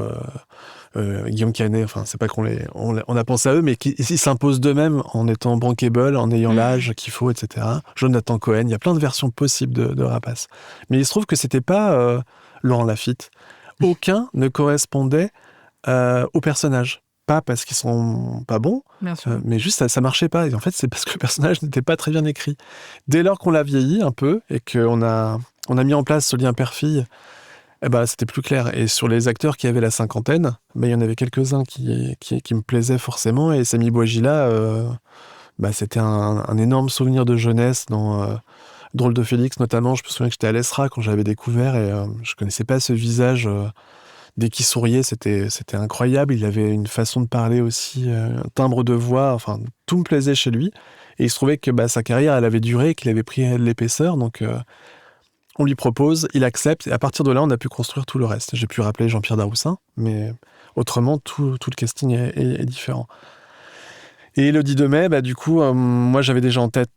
Guillaume Canet, enfin c'est pas on a pensé à eux, mais ils s'imposent d'eux-mêmes en étant bankable, en ayant l'âge qu'il faut, etc. Jonathan Cohen, il y a plein de versions possibles de Rapace. Mais il se trouve que c'était pas Laurent Lafitte. Aucun ne correspondait au personnage. Pas parce qu'ils sont pas bons, mais juste ça marchait pas. Et en fait, c'est parce que le personnage n'était pas très bien écrit. Dès lors qu'on l'a vieilli un peu et qu'on a mis en place ce lien père-fille, c'était plus clair. Et sur les acteurs qui avaient la cinquantaine, il y en avait quelques-uns qui me plaisaient forcément. Et Samy Bouagila, c'était un énorme souvenir de jeunesse dans Drôle de Félix, notamment. Je me souviens que j'étais à l'ESRA quand j'avais découvert et je connaissais pas ce visage dès qu'il souriait, c'était incroyable. Il avait une façon de parler aussi, un timbre de voix. Enfin, tout me plaisait chez lui. Et il se trouvait que sa carrière, elle avait duré, qu'il avait pris de l'épaisseur. Donc, on lui propose, il accepte. Et à partir de là, on a pu construire tout le reste. J'ai pu rappeler Jean-Pierre Daroussin, mais autrement, tout le casting est différent. Et le 10 mai, du coup, moi, j'avais déjà en tête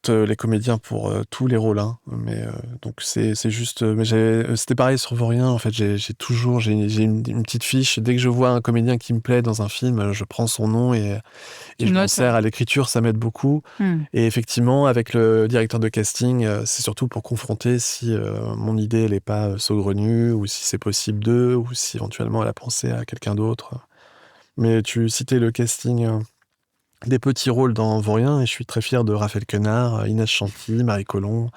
les comédiens pour tous les rôles, hein. Mais donc c'est juste, mais c'était pareil sur Vaurien. En fait, j'ai une petite fiche. Dès que je vois un comédien qui me plaît dans un film, je prends son nom et je m'en sers à l'écriture. Ça m'aide beaucoup. Et effectivement, avec le directeur de casting, c'est surtout pour confronter si mon idée elle est pas saugrenue, ou si c'est possible d'eux, ou si éventuellement elle a pensé à quelqu'un d'autre. Mais tu citais le casting des petits rôles dans Vaurien, et je suis très fier de Raphaël Quenard, Inès Chanty, Marie Colomb.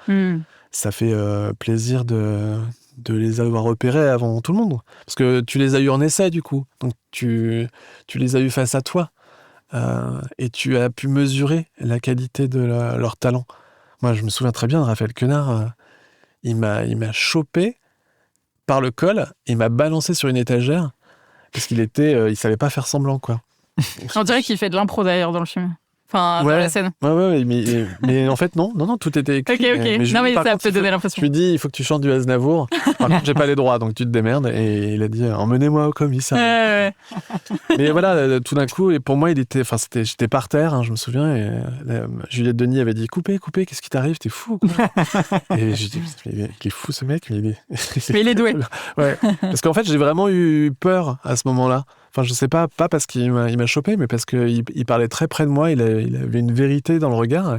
Ça fait plaisir de les avoir repérés avant tout le monde. Parce que tu les as eus en essai, du coup. Donc tu les as eus face à toi. Et tu as pu mesurer la qualité de leur talent. Moi, je me souviens très bien de Raphaël Quenard. Il m'a chopé par le col, il m'a balancé sur une étagère, parce qu'il il savait pas faire semblant, quoi. On dirait qu'il fait de l'impro d'ailleurs dans le film. Enfin, dans la scène. Ouais, mais en fait, non, tout était écrit. Ok. Non, mais ça peut donner Je l'impression. lui dis, il faut que tu chantes du Aznavour. Par contre, j'ai pas les droits, donc tu te démerdes. Et il a dit, emmenez-moi au commissariat. Mais voilà, tout d'un coup, et pour moi, j'étais par terre, hein, je me souviens, et Juliette Denis avait dit, coupez, qu'est-ce qui t'arrive, t'es fou, quoi. Et j'ai dit, il est fou ce mec, mais il est doué. Ouais, parce qu'en fait, j'ai vraiment eu peur à ce moment-là. Enfin, je sais pas parce qu'il m'a chopé, mais parce qu'il parlait très près de moi, il avait une vérité dans le regard.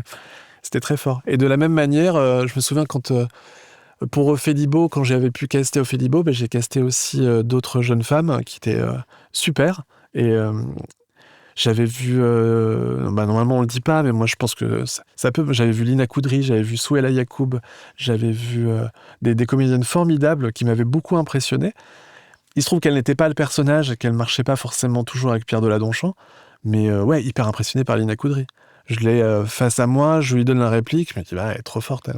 C'était très fort. Et de la même manière, je me souviens quand, pour Ophélie-Beau, quand j'avais pu caster Ophélie-Beau, j'ai casté aussi d'autres jeunes femmes qui étaient super. Et j'avais vu, normalement on le dit pas, mais moi je pense que ça peut. J'avais vu Lina Koudry, j'avais vu Souela Yacoub, j'avais vu des comédiennes formidables qui m'avaient beaucoup impressionné. Il se trouve qu'elle n'était pas le personnage et qu'elle marchait pas forcément toujours avec Pierre Deladonchamp, mais hyper impressionné par Lina Koudry. Je l'ai face à moi, je lui donne la réplique, je me dis, elle est trop forte,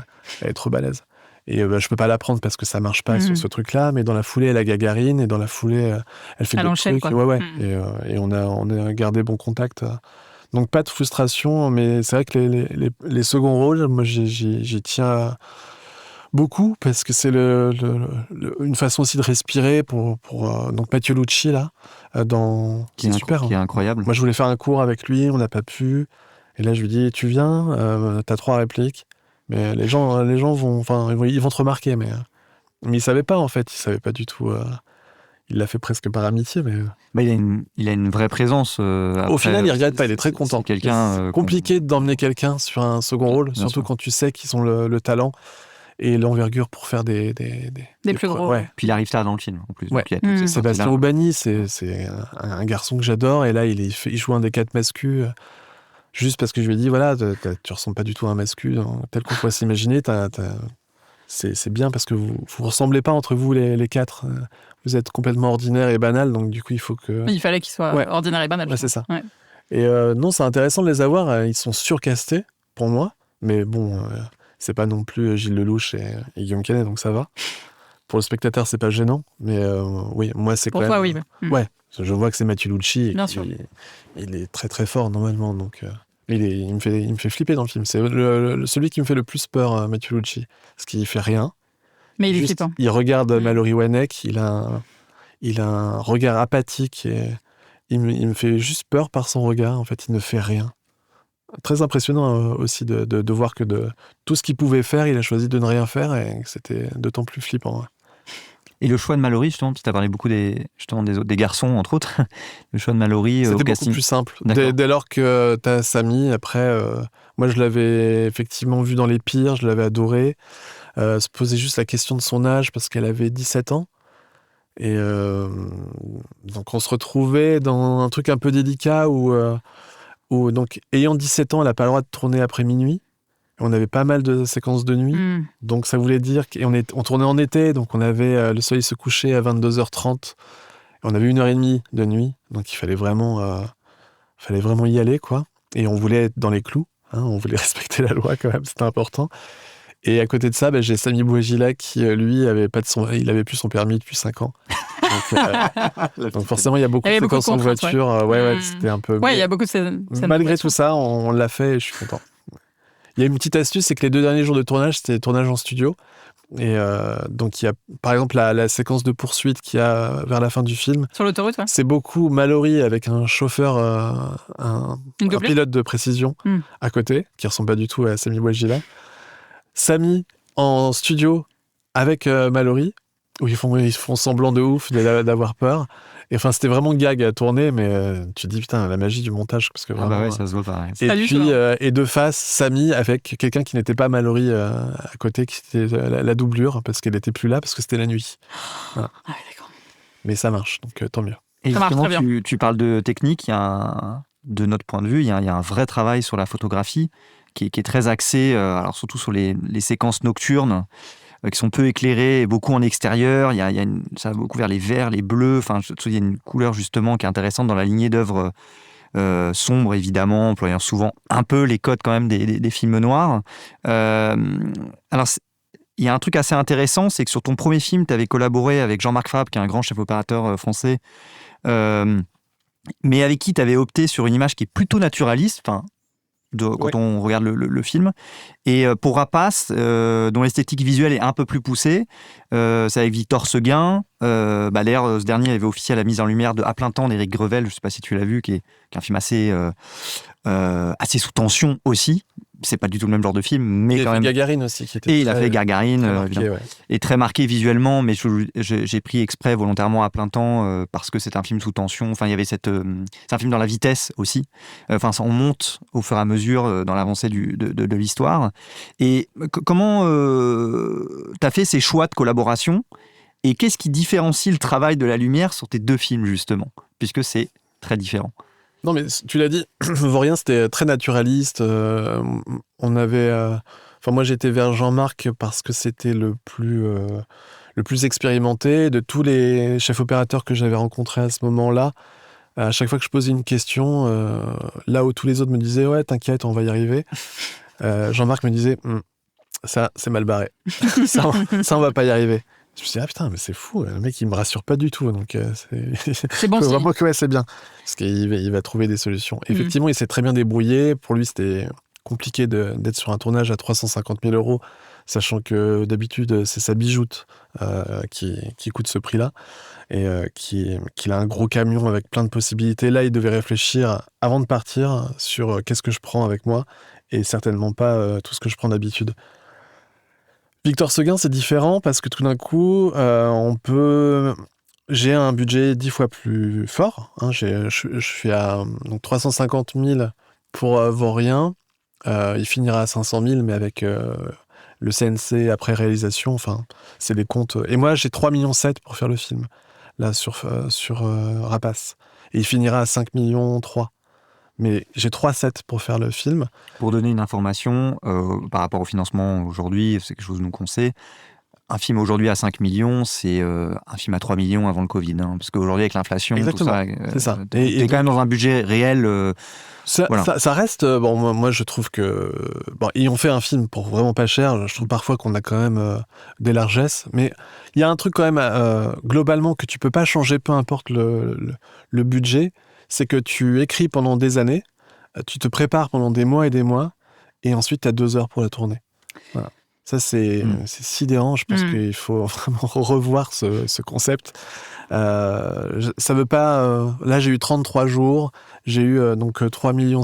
elle est trop balèze. Et je peux pas la prendre parce que ça marche pas sur ce truc-là, mais dans la foulée, elle a Gagarine, et dans la foulée, elle fait d'autres trucs. Quoi. Ouais. Et on a gardé bon contact. Donc pas de frustration, mais c'est vrai que les seconds rôles, moi j'y tiens beaucoup, parce que c'est une façon aussi de respirer pour donc Mathieu Lucci, là, qui est super. Qui est incroyable. Moi, je voulais faire un cours avec lui, on n'a pas pu. Et là, je lui dis, tu viens, t'as 3 répliques. Mais les gens vont te remarquer, mais il savait pas, en fait. Il savait pas du tout. Il l'a fait presque par amitié, mais... il a une vraie présence. Au final, il regrette pas, il est très content. C'est compliqué d'emmener quelqu'un sur un second rôle, Bien surtout sûr. quand tu sais qu'ils ont le talent et l'envergure pour faire des plus gros. Ouais. Puis il arrive tard dans le film, en plus. Ouais. Donc, il y a toute cette Sébastien partie-là. Aubani, c'est un garçon que j'adore, et là, il joue un des 4 mascus, juste parce que je lui ai dit, voilà, tu ressembles pas du tout à un mascu, tel qu'on pourrait s'imaginer, c'est bien parce que vous ressemblez pas entre vous, les 4. Vous êtes complètement ordinaire et banal, donc du coup, il faut que... Il fallait qu'il soit ordinaire et banal. Ouais, c'est ça. Ouais. Et non, c'est intéressant de les avoir. Ils sont surcastés, pour moi. Mais bon, c'est pas non plus Gilles Lelouch et Guillaume Canet, donc ça va. Pour le spectateur, c'est pas gênant. Mais oui, moi, c'est Pour quand toi, même... oui. Ouais, je vois que c'est Mathieu Lucci. Bien sûr. Il est très, très fort, normalement. Donc, il me fait flipper dans le film. C'est celui qui me fait le plus peur, Mathieu Lucci. Parce qu'il fait rien. Mais il est Juste, flippant. il regarde Mallory Wanek, il a un regard apathique, et il me fait juste peur par son regard. En fait, il ne fait rien. Très impressionnant aussi de voir que de tout ce qu'il pouvait faire, il a choisi de ne rien faire, et c'était d'autant plus flippant. Ouais. Et le choix de Mallory, justement, tu as parlé beaucoup des garçons, entre autres. Le choix de Mallory C'était au beaucoup casting. plus simple. D'accord. Dès lors que tu as Samy, après, moi je l'avais effectivement vu dans Les Pires, je l'avais adoré. Se poser juste la question de son âge, parce qu'elle avait 17 ans. Et donc on se retrouvait dans un truc un peu délicat où donc, ayant 17 ans, elle n'a pas le droit de tourner après minuit. On avait pas mal de séquences de nuit. Donc ça voulait dire qu'on tournait en été, donc on avait le soleil se couchait à 22h30. On avait 1h30 de nuit, donc il fallait vraiment y aller, quoi. Et on voulait être dans les clous, hein, on voulait respecter la loi quand même, c'était important. Et à côté de ça, j'ai Sami Bouajila qui, lui, il avait plus son permis depuis 5 ans. Donc forcément, il y a beaucoup de séquences en voiture. C'était un peu... Ouais, il y a beaucoup de scènes. Malgré tout ça, on l'a fait et je suis content. Il y a une petite astuce, c'est que les 2 derniers jours de tournage, c'était tournage en studio. Et donc, il y a par exemple la séquence de poursuite qu'il y a vers la fin du film. Sur l'autoroute, ouais. C'est beaucoup Mallory avec un chauffeur, un pilote de précision à côté, qui ressemble pas du tout à Sami Bouajila. Sami en studio avec Mallory, où ils font semblant de ouf d'avoir peur. Et enfin, c'était vraiment gag à tourner, mais tu te dis, putain, la magie du montage. Parce que vraiment, ça se voit pas. Et puis, et de face, Sami avec quelqu'un qui n'était pas Mallory à côté, qui était la doublure, parce qu'elle n'était plus là, parce que c'était la nuit. Voilà. Ah ouais, d'accord. Mais ça marche, donc tant mieux. Et Ça marche justement, très bien. tu parles de technique, de notre point de vue, il y a un vrai travail sur la photographie qui est très axé, alors surtout sur les séquences nocturnes, qui sont peu éclairées et beaucoup en extérieur. Ça va beaucoup vers les verts, les bleus. Enfin, il y a une couleur justement qui est intéressante dans la lignée d'œuvres sombres, évidemment, employant souvent un peu les codes quand même des films noirs. Alors, il y a un truc assez intéressant, c'est que sur ton premier film, tu avais collaboré avec Jean-Marc Fabre, qui est un grand chef opérateur français, mais avec qui tu avais opté sur une image qui est plutôt naturaliste, quand on regarde le film. Et pour Rapace, dont l'esthétique visuelle est un peu plus poussée, c'est avec Victor Seguin. D'ailleurs, ce dernier avait officié à la mise en lumière de À plein temps d'Éric Grevel, je ne sais pas si tu l'as vu, qui est un film assez sous tension aussi. C'est pas du tout le même genre de film, mais quand même. Gagarine aussi, qui était. Et il a fait Gagarine, marqué, et très marqué visuellement, mais j'ai pris exprès volontairement À plein temps parce que c'est un film sous tension. Enfin, il y avait c'est un film dans la vitesse aussi. Enfin, on monte au fur et à mesure dans l'avancée de l'histoire. Et comment t'as fait ces choix de collaboration et qu'est-ce qui différencie le travail de la lumière sur tes 2 films justement, puisque c'est très différent. Non, mais tu l'as dit, Vaurien, c'était très naturaliste. On avait... moi, j'étais vers Jean-Marc parce que c'était le plus expérimenté. De tous les chefs opérateurs que j'avais rencontrés à ce moment-là, à chaque fois que je posais une question, là où tous les autres me disaient « Ouais, t'inquiète, on va y arriver », Jean-Marc me disait ça, c'est mal barré. ça, on va pas y arriver. Je me suis dit, ah putain, mais c'est fou, le mec, il me rassure pas du tout. Donc, c'est bon, vraiment que c'est bien. Parce qu'il va trouver des solutions. Effectivement, il s'est très bien débrouillé. Pour lui, c'était compliqué d'être sur un tournage à 350 000 €, sachant que d'habitude, c'est sa bijoute qui coûte ce prix-là. Et qu'il a un gros camion avec plein de possibilités. Là, il devait réfléchir avant de partir sur qu'est-ce que je prends avec moi et certainement pas tout ce que je prends d'habitude. Victor Seguin, c'est différent parce que tout d'un coup, j'ai un budget 10 fois plus fort. Hein, je suis à 350 000 pour Vaurien. Il finira à 500 000, mais avec le CNC après réalisation. Enfin, c'est des comptes. Et moi, j'ai 3,7 millions pour faire le film, là, sur Rapace. Et il finira à 5,3 millions. Mais j'ai 3,7 pour faire le film. Pour donner une information par rapport au financement aujourd'hui, c'est quelque chose nous qu'on sait. Un film aujourd'hui à 5 millions, c'est un film à 3 millions avant le Covid. Hein, parce qu'aujourd'hui, avec l'inflation, exactement, tout ça, c'est ça. T'es quand même dans un budget réel. Ça reste... moi, je trouve que... ils ont fait un film pour vraiment pas cher. Je trouve parfois qu'on a quand même des largesses. Mais il y a un truc quand même, globalement, que tu peux pas changer, peu importe le budget. C'est que tu écris pendant des années, tu te prépares pendant des mois, et ensuite tu as 2 heures pour la tourner. Voilà. Ça, c'est sidérant. Je pense qu'il faut vraiment revoir ce concept. Ça veut pas... là, j'ai eu 33 jours, j'ai eu 3,7 millions,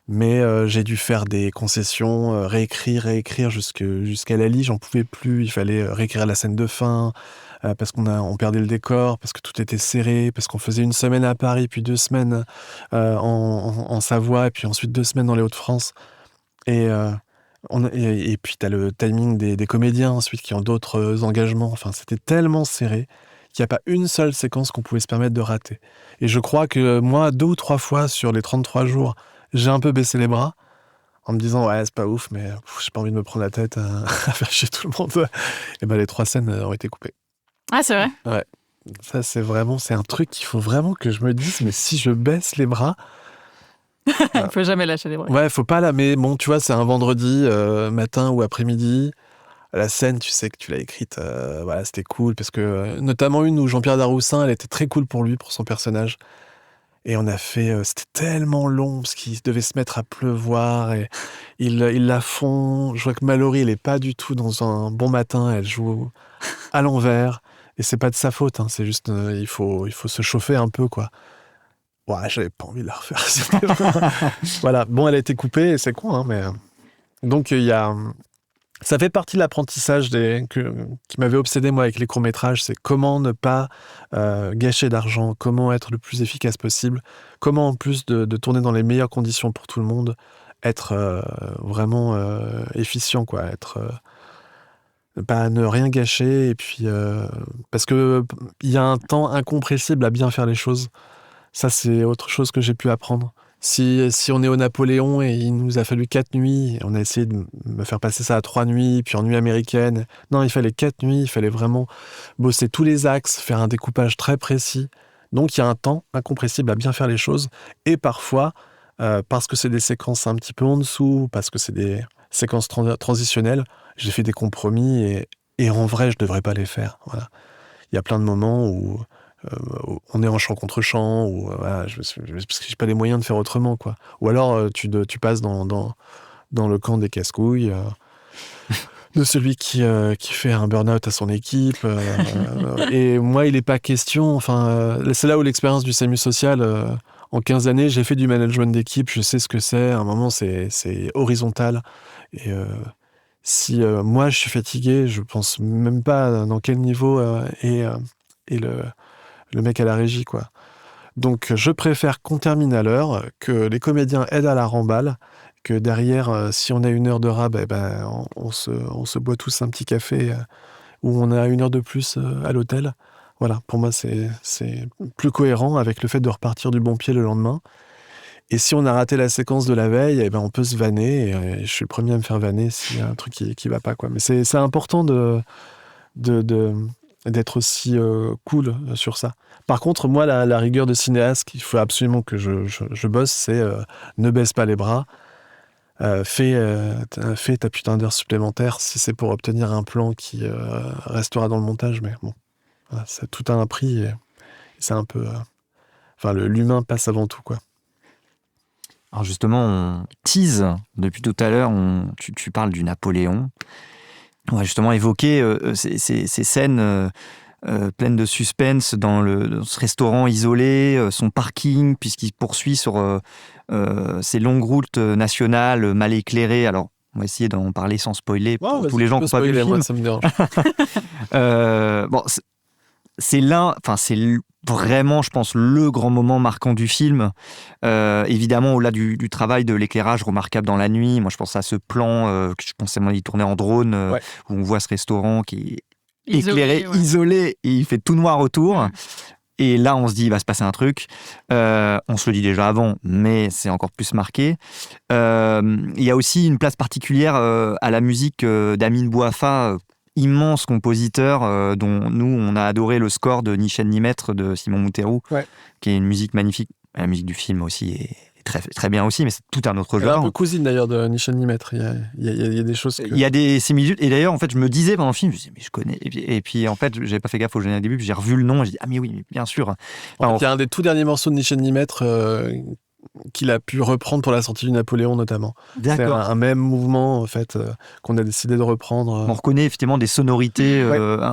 mais j'ai dû faire des concessions, réécrire jusqu'à la lie. J'en pouvais plus. Il fallait réécrire la scène de fin, parce qu'on perdait le décor, parce que tout était serré, parce qu'on faisait 1 semaine à Paris, puis 2 semaines en Savoie, et puis ensuite 2 semaines dans les Hauts-de-France. Et puis t'as le timing des comédiens ensuite qui ont d'autres engagements. Enfin, c'était tellement serré qu'il n'y a pas une seule séquence qu'on pouvait se permettre de rater. Et je crois que moi, 2 ou 3 fois sur les 33 jours, j'ai un peu baissé les bras en me disant ouais, c'est pas ouf, mais j'ai pas envie de me prendre la tête à faire chier tout le monde. Et les 3 scènes ont été coupées. Ah, c'est vrai? Ouais. Ça, c'est un truc qu'il faut vraiment que je me dise, mais si je baisse les bras, Il faut jamais lâcher les bras. Ouais, faut pas là, mais bon, tu vois, c'est un vendredi matin ou après-midi. La scène, tu sais que tu l'as écrite, voilà, c'était cool parce que notamment une où Jean-Pierre Daroussin, elle était très cool pour lui, pour son personnage. Et on a fait, c'était tellement long parce qu'il devait se mettre à pleuvoir et ils la font. Je vois que Mallory, elle est pas du tout dans un bon matin, elle joue à l'envers et c'est pas de sa faute, hein, c'est juste il faut se chauffer un peu quoi. Ouais, j'avais pas envie de la refaire. Voilà, bon, elle a été coupée et c'est con, hein, mais donc il y a. Ça fait partie de l'apprentissage qui m'avait obsédé, moi, avec les courts-métrages. C'est comment ne pas gâcher d'argent, comment être le plus efficace possible, comment, en plus de tourner dans les meilleures conditions pour tout le monde, être vraiment efficient, quoi. Ne rien gâcher. Et puis, parce qu'il y a un temps incompressible à bien faire les choses. Ça, c'est autre chose que j'ai pu apprendre. Si on est au Napoléon et il nous a fallu 4 nuits, on a essayé de me faire passer ça à 3 nuits, puis en nuit américaine. Non, il fallait 4 nuits, il fallait vraiment bosser tous les axes, faire un découpage très précis. Donc il y a un temps incompressible à bien faire les choses. Et parfois, parce que c'est des séquences un petit peu en dessous, parce que c'est des séquences transitionnelles, j'ai fait des compromis et en vrai, je ne devrais pas les faire. Voilà. Il y a plein de moments où on est en champ contre champ, ou voilà, parce que j'ai pas les moyens de faire autrement, quoi. Ou alors tu passes dans le camp des casse-couilles, de celui qui fait un burn-out à son équipe. Et moi, il est pas question. Enfin, c'est là où l'expérience du SAMU social. En 15 années, j'ai fait du management d'équipe. Je sais ce que c'est. À un moment, c'est horizontal. Et si moi je suis fatigué, je pense même pas dans quel niveau est le mec à la régie, quoi. Donc je préfère qu'on termine à l'heure, que les comédiens aident à la remballe, que derrière, si on a 1 heure de rab, on se boit tous un petit café ou on a 1 heure de plus à l'hôtel. Voilà, pour moi c'est plus cohérent avec le fait de repartir du bon pied le lendemain. Et si on a raté la séquence de la veille, on peut se vanner, et je suis le premier à me faire vanner s'il y a un truc qui va pas, quoi. Mais c'est important d'être aussi cool sur ça. Par contre, moi, la rigueur de cinéaste qu'il faut absolument que je bosse, c'est ne baisse pas les bras, fais ta putain d'heure supplémentaire si c'est pour obtenir un plan qui restera dans le montage, mais bon, voilà, ça tout a un prix et c'est un peu... l'humain passe avant tout, quoi. Alors justement, on tease depuis tout à l'heure, tu parles du Napoléon. On va justement évoquer ces scènes pleines de suspense dans ce restaurant isolé, son parking, puisqu'il poursuit sur ces longues routes nationales mal éclairées. Alors, on va essayer d'en parler sans spoiler pour tous les gens qui n'ont pas vu le film. Moi, ça me dérange. C'est vraiment, je pense, le grand moment marquant du film. Évidemment, au-delà du travail de l'éclairage remarquable dans la nuit, moi je pense à ce plan que je pensais il tournait en drone, où on voit ce restaurant qui est éclairé, isolé, et il fait tout noir autour. Et là, on se dit, il va se passer un truc. On se le dit déjà avant, mais c'est encore plus marqué. Il y a aussi une place particulière à la musique d'Amin Bouafa, immense compositeur dont nous, on a adoré le score de Ni chaîne ni maître de Simon Mouteirou, qui est une musique magnifique. La musique du film aussi est très, très bien aussi, mais c'est tout un autre genre. Un peu cousine d'ailleurs de Ni chaîne ni maître. Il y a des choses Il y a des similitudes. Et d'ailleurs, en fait, je me disais pendant le film, je me disais, mais je connais. Et puis en fait, j'avais pas fait gaffe au générique début, puis j'ai revu le nom, et j'ai dit, ah mais oui, bien sûr. Il y a un des tout derniers morceaux de Ni chaîne ni maître qu'il a pu reprendre pour la sortie du Napoléon notamment. D'accord. C'est un même mouvement en fait qu'on a décidé de reprendre. On reconnaît effectivement des sonorités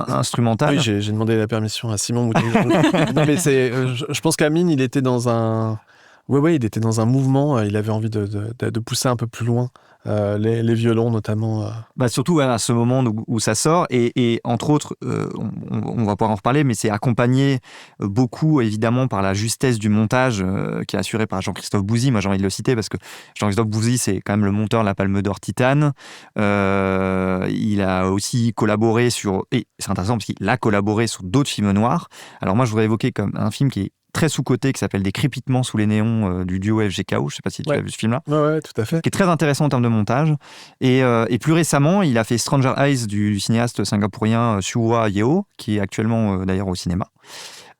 instrumentales. Oui, j'ai demandé la permission à Simon Mouteirou. Non mais je pense qu'Amine, il était dans un il était dans un mouvement, il avait envie de pousser un peu plus loin les violons notamment. Surtout à ce moment où ça sort, et entre autres, on va pouvoir en reparler, mais c'est accompagné beaucoup évidemment par la justesse du montage qui est assuré par Jean-Christophe Bouzy. Moi j'ai envie de le citer parce que Jean-Christophe Bouzy, c'est quand même le monteur de la Palme d'Or Titane. Il a aussi collaboré et c'est intéressant parce qu'il a collaboré sur d'autres films noirs. Alors moi je voudrais évoquer comme un film qui est très sous-coté, qui s'appelle Des crépitements sous les néons du duo FGKO. Je ne sais pas si tu as vu ce film-là. Ouais, tout à fait. Qui est très intéressant en termes de montage. Et plus récemment, il a fait Stranger Eyes du cinéaste singapourien Suwa Yeo, qui est actuellement d'ailleurs au cinéma.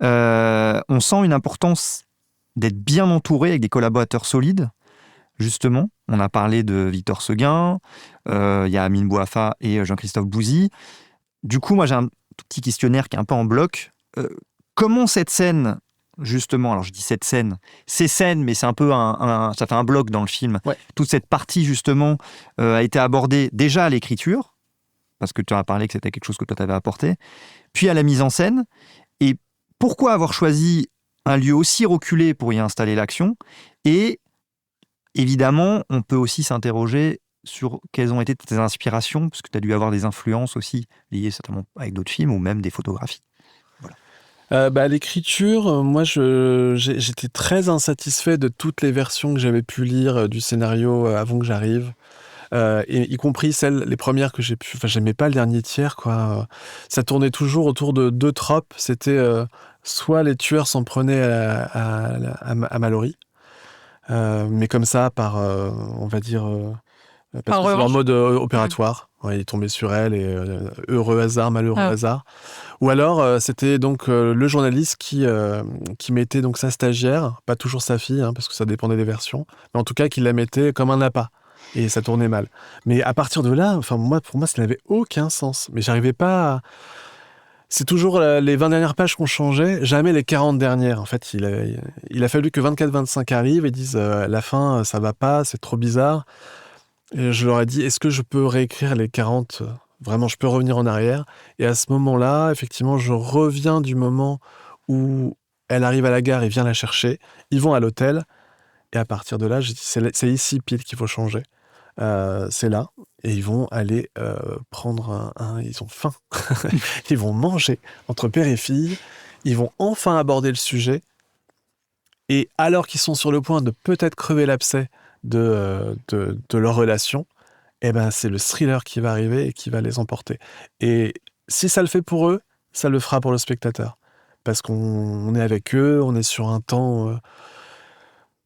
On sent une importance d'être bien entouré avec des collaborateurs solides. justement. On a parlé de Victor Seguin, il y a Amine Bouafa et Jean-Christophe Bouzy. Du coup, moi, j'ai un tout petit questionnaire qui est un peu en bloc. Comment cette scène, justement, alors je dis cette scène, ces scènes, mais c'est un peu ça fait un bloc dans le film. Ouais. Toute cette partie, justement, a été abordée déjà à l'écriture, parce que tu as parlé que c'était quelque chose que toi t'avais apporté, puis à la mise en scène. Et pourquoi avoir choisi un lieu aussi reculé pour y installer l'action? Et évidemment, on peut aussi s'interroger sur quelles ont été tes inspirations, parce que tu as dû avoir des influences aussi liées certainement avec d'autres films ou même des photographies. Voilà. L'écriture, moi, j'étais très insatisfait de toutes les versions que j'avais pu lire du scénario avant que j'arrive. Y compris les premières que j'ai pu... Enfin, j'aimais pas le dernier tiers, quoi. Ça tournait toujours autour de 2 tropes. C'était soit les tueurs s'en prenaient à Mallory, mais comme ça, on va dire... parce que c'est leur mode opératoire. Ouais, il est tombé sur elle et heureux hasard, malheureux hasard. Ou alors, c'était donc le journaliste qui mettait donc sa stagiaire, pas toujours sa fille, parce que ça dépendait des versions, mais en tout cas, qui la mettait comme un appât. Et ça tournait mal. Mais à partir de là, pour moi, ça n'avait aucun sens. Mais j'arrivais pas à... C'est toujours les 20 dernières pages qu'on changeait, jamais les 40 dernières. En fait, il a fallu que 24-25 arrivent et disent la fin, ça va pas, c'est trop bizarre. Et je leur ai dit, est-ce que je peux réécrire les 40 ? Vraiment, je peux revenir en arrière. Et à ce moment-là, effectivement, je reviens du moment où elle arrive à la gare et vient la chercher. Ils vont à l'hôtel. Et à partir de là, j'ai dit, c'est ici pile qu'il faut changer. C'est là. Et ils vont aller prendre ils ont faim. Ils vont manger entre père et fille. Ils vont enfin aborder le sujet. Et alors qu'ils sont sur le point de peut-être crever l'abcès de leur relation, c'est le thriller qui va arriver et qui va les emporter. Et si ça le fait pour eux, ça le fera pour le spectateur. Parce qu'on est avec eux, on est sur un temps...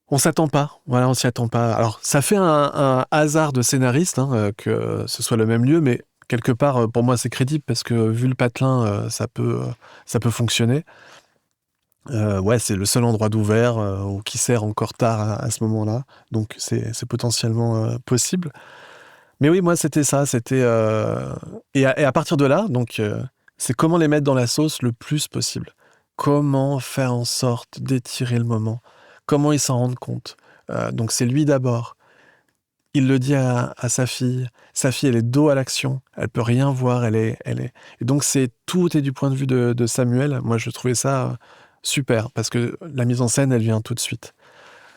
on s'attend pas. Voilà, on s'y attend pas. Alors, ça fait un hasard de scénariste, que ce soit le même lieu, mais quelque part, pour moi, c'est crédible parce que vu le patelin, ça peut fonctionner. C'est le seul endroit d'ouvert ou qui sert encore tard à ce moment-là. Donc, c'est potentiellement possible. Mais oui, moi, c'était ça. Et à partir de là, donc, c'est comment les mettre dans la sauce le plus possible. Comment faire en sorte d'étirer le moment. Comment ils s'en rendent compte. Donc, c'est lui d'abord. Il le dit à sa fille. Sa fille, elle est dos à l'action. Elle peut rien voir. Elle est... Et donc, tout est du point de vue de Samuel. Moi, je trouvais ça... super, parce que la mise en scène, elle vient tout de suite.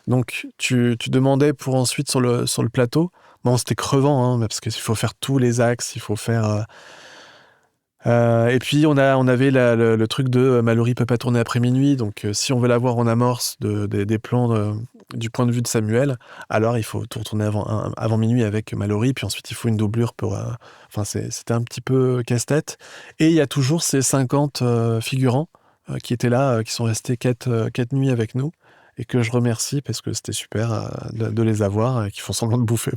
Donc, tu demandais pour ensuite sur le plateau. Bon, c'était crevant, parce qu'il faut faire tous les axes, il faut faire... et puis, on avait le truc de Mallory peut pas tourner après minuit, donc si on veut la voir en amorce des plans du point de vue de Samuel, alors il faut tout retourner avant minuit avec Mallory, puis ensuite il faut une doublure pour... c'était un petit peu casse-tête. Et il y a toujours ces 50 figurants qui étaient là, qui sont restés 4 nuits avec nous, et que je remercie parce que c'était super de les avoir et qui font semblant de bouffer.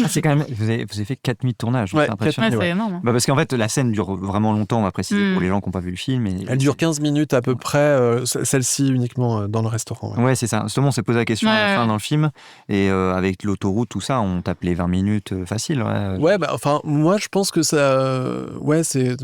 C'est quand même, vous avez fait 4 nuits de tournage. Ouais, c'est impressionnant. C'est énorme. Parce qu'en fait, la scène dure vraiment longtemps, on va préciser pour les gens qui n'ont pas vu le film. Elle dure 15 minutes à peu près, celle-ci uniquement dans le restaurant. Ouais, c'est ça. Justement, on s'est posé la question à la fin dans le film, et avec l'autoroute, tout ça, on tape les 20 minutes facile. Moi, je pense que ça... c'est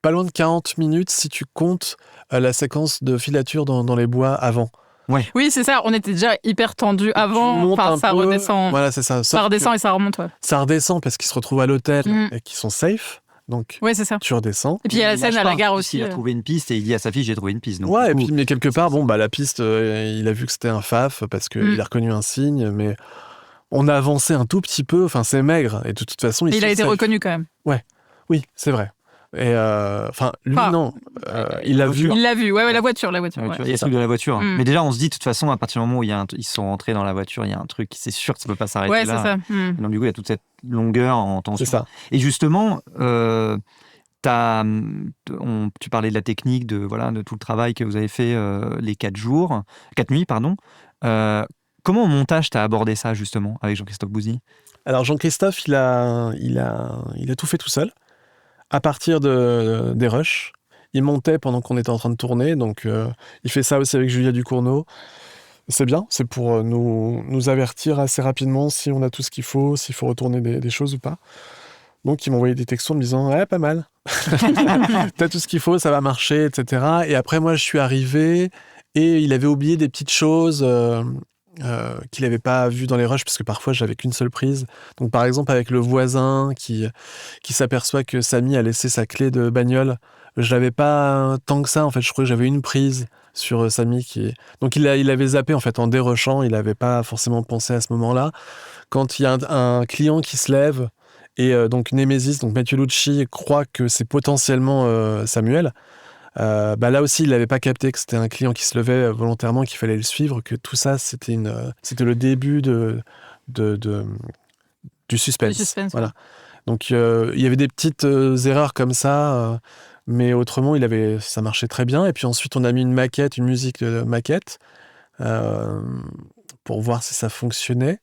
pas loin de 40 minutes si tu comptes la séquence de filature dans les bois avant. Ouais. Oui, c'est ça. On était déjà hyper tendus avant. Ça redescend. Voilà, c'est ça. Ça redescend et ça remonte. Ouais. Ça redescend parce qu'ils se retrouvent à l'hôtel et qu'ils sont safe. Donc, c'est ça. Tu redescends. Et puis il y a la scène à la gare aussi. Il a trouvé une piste et il dit à sa fille j'ai trouvé une piste. Donc, mais quelque part, la piste, il a vu que c'était un faf parce qu'il a reconnu un signe, mais on a avancé un tout petit peu. Enfin, c'est maigre. Et de toute façon, il a été reconnu quand même. Ouais. Oui, c'est vrai. Et lui, non. Il l'a vu. Il l'a vu, la voiture. Il y a le truc de la voiture. Mais déjà, on se dit, de toute façon, à partir du moment où ils sont rentrés dans la voiture, il y a un truc, c'est sûr que ça ne peut pas s'arrêter là. C'est ça. Donc, du coup, il y a toute cette longueur en tension. C'est ça. Et justement, tu parlais de la technique, de tout le travail que vous avez fait les 4 nuits. Comment au montage, tu as abordé ça, justement, avec Jean-Christophe Bouzy ? Alors, Jean-Christophe, il a tout fait tout seul. À partir des rushs, il montait pendant qu'on était en train de tourner, donc il fait ça aussi avec Julia Ducournau. c'est bien, c'est pour nous avertir assez rapidement si on a tout ce qu'il faut, s'il faut retourner des choses ou pas. Donc, il m'envoyait des textos en me disant « Ouais, pas mal. T'as tout ce qu'il faut, ça va marcher, etc. » Et après, moi, je suis arrivé et il avait oublié des petites choses qu'il n'avait pas vues dans les rushs, parce que parfois, j'avais qu'une seule prise. Donc, par exemple, avec le voisin qui s'aperçoit que Samy a laissé sa clé de bagnole, je l'avais pas tant que ça, en fait. Je crois que j'avais une prise sur Samy Donc, il avait zappé, en fait, en dérushant. Il n'avait pas forcément pensé à ce moment-là. Quand il y a un client qui se lève, et donc Némésis, donc Mathieu Lucci, croit que c'est potentiellement Samuel. Là aussi, il n'avait pas capté que c'était un client qui se levait volontairement, qu'il fallait le suivre, que tout ça, c'était le début du suspense. Voilà. Donc, il y avait des petites erreurs comme ça, mais autrement, ça marchait très bien. Et puis ensuite, on a mis une musique de maquette, pour voir si ça fonctionnait.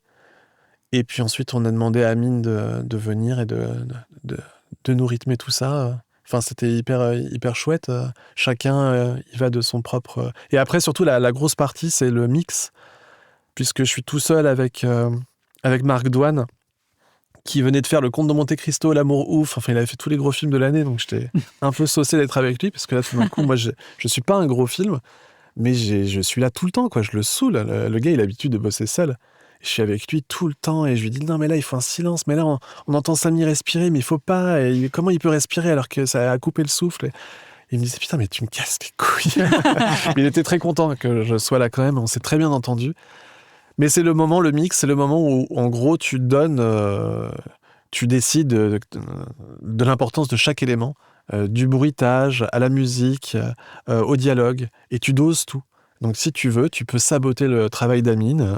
Et puis ensuite, on a demandé à Amine de venir et de nous rythmer tout ça. Enfin, c'était hyper chouette. Chacun y va de son propre... Et après, surtout, la grosse partie, c'est le mix, puisque je suis tout seul avec Marc Douane, qui venait de faire Le Comte de Monte Cristo, L'amour ouf. Enfin, il avait fait tous les gros films de l'année, donc j'étais un peu saucé d'être avec lui, parce que là, tout d'un coup, moi, je suis pas un gros film, mais je suis là tout le temps, quoi. Je le saoule. Le gars, il a l'habitude de bosser seul. Je suis avec lui tout le temps et je lui dis non mais là il faut un silence, mais là on entend Samy respirer mais il faut pas, et comment il peut respirer alors que ça a coupé le souffle, et il me disait putain mais tu me casses les couilles. Mais il était très content que je sois là quand même, on s'est très bien entendu, mais c'est le mix, c'est le moment où en gros tu décides de l'importance de chaque élément, du bruitage à la musique, au dialogue, et tu doses tout. Donc, si tu veux, tu peux saboter le travail d'Amine,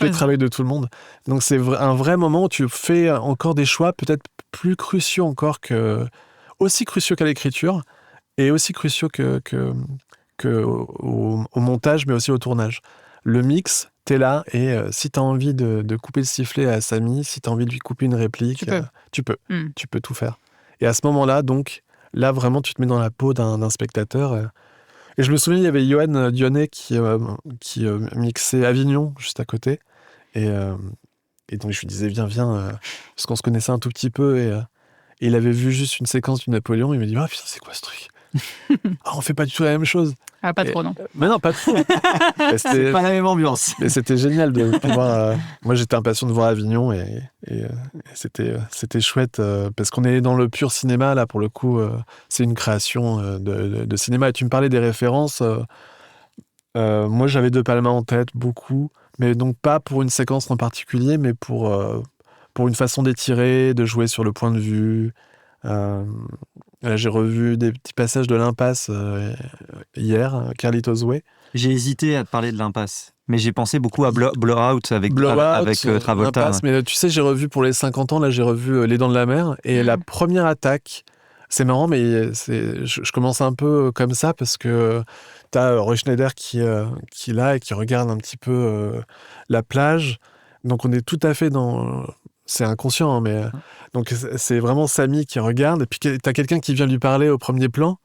le travail de tout le monde. Donc, c'est un vrai moment où tu fais encore des choix peut-être plus cruciaux encore aussi cruciaux qu'à l'écriture, et aussi cruciaux au montage, mais aussi au tournage. Le mix, t'es là, et si t'as envie de couper le sifflet à Samy, si t'as envie de lui couper une réplique, tu peux tout faire. Et à ce moment-là, donc, là, vraiment, tu te mets dans la peau d'un spectateur. Et je me souviens, il y avait Yoann Dionnet qui mixait Avignon, juste à côté. Et donc, je lui disais, viens, parce qu'on se connaissait un tout petit peu. Et il avait vu juste une séquence du Napoléon. Il m'a dit, ah putain, c'est quoi ce truc? On fait pas du tout la même chose. Ah, pas trop, non. Mais non, pas trop. C'est pas la même ambiance. Mais c'était génial de pouvoir... Moi, j'étais impatient de voir Avignon, et c'était chouette, parce qu'on est dans le pur cinéma, là, pour le coup. C'est une création de cinéma. Et tu me parlais des références. Moi, j'avais De Palma en tête, beaucoup. Mais donc, pas pour une séquence en particulier, mais pour une façon d'étirer, de jouer sur le point de vue. Là, j'ai revu des petits passages de l'Impasse hier, Carlitos Way. J'ai hésité à te parler de l'Impasse, mais j'ai pensé beaucoup à Blowout avec Travolta. L'Impasse, mais tu sais, j'ai revu pour les 50 ans, là j'ai revu Les Dents de la Mer, et la première attaque, c'est marrant, mais je commence un peu comme ça, parce que t'as Roy Schneider qui est là et qui regarde un petit peu la plage, donc on est tout à fait dans... C'est inconscient, hein, mais... Donc, c'est vraiment Samy qui regarde, et puis t'as quelqu'un qui vient lui parler au premier plan.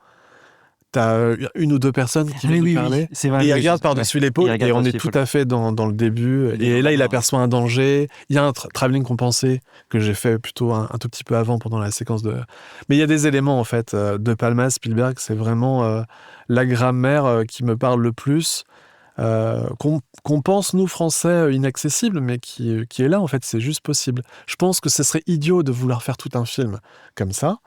T'as une ou deux personnes qui viennent lui parler. C'est vrai, et il regarde par-dessus l'épaule, et on est tout à fait dans le début. Et là, il aperçoit un danger. Il y a un travelling compensé que j'ai fait plutôt un tout petit peu avant, pendant la séquence de... Mais il y a des éléments, en fait. De Palma, Spielberg, c'est vraiment la grammaire qui me parle le plus. Qu'on pense, nous, Français, inaccessible, mais qui est là, en fait, c'est juste possible. Je pense que ce serait idiot de vouloir faire tout un film comme ça.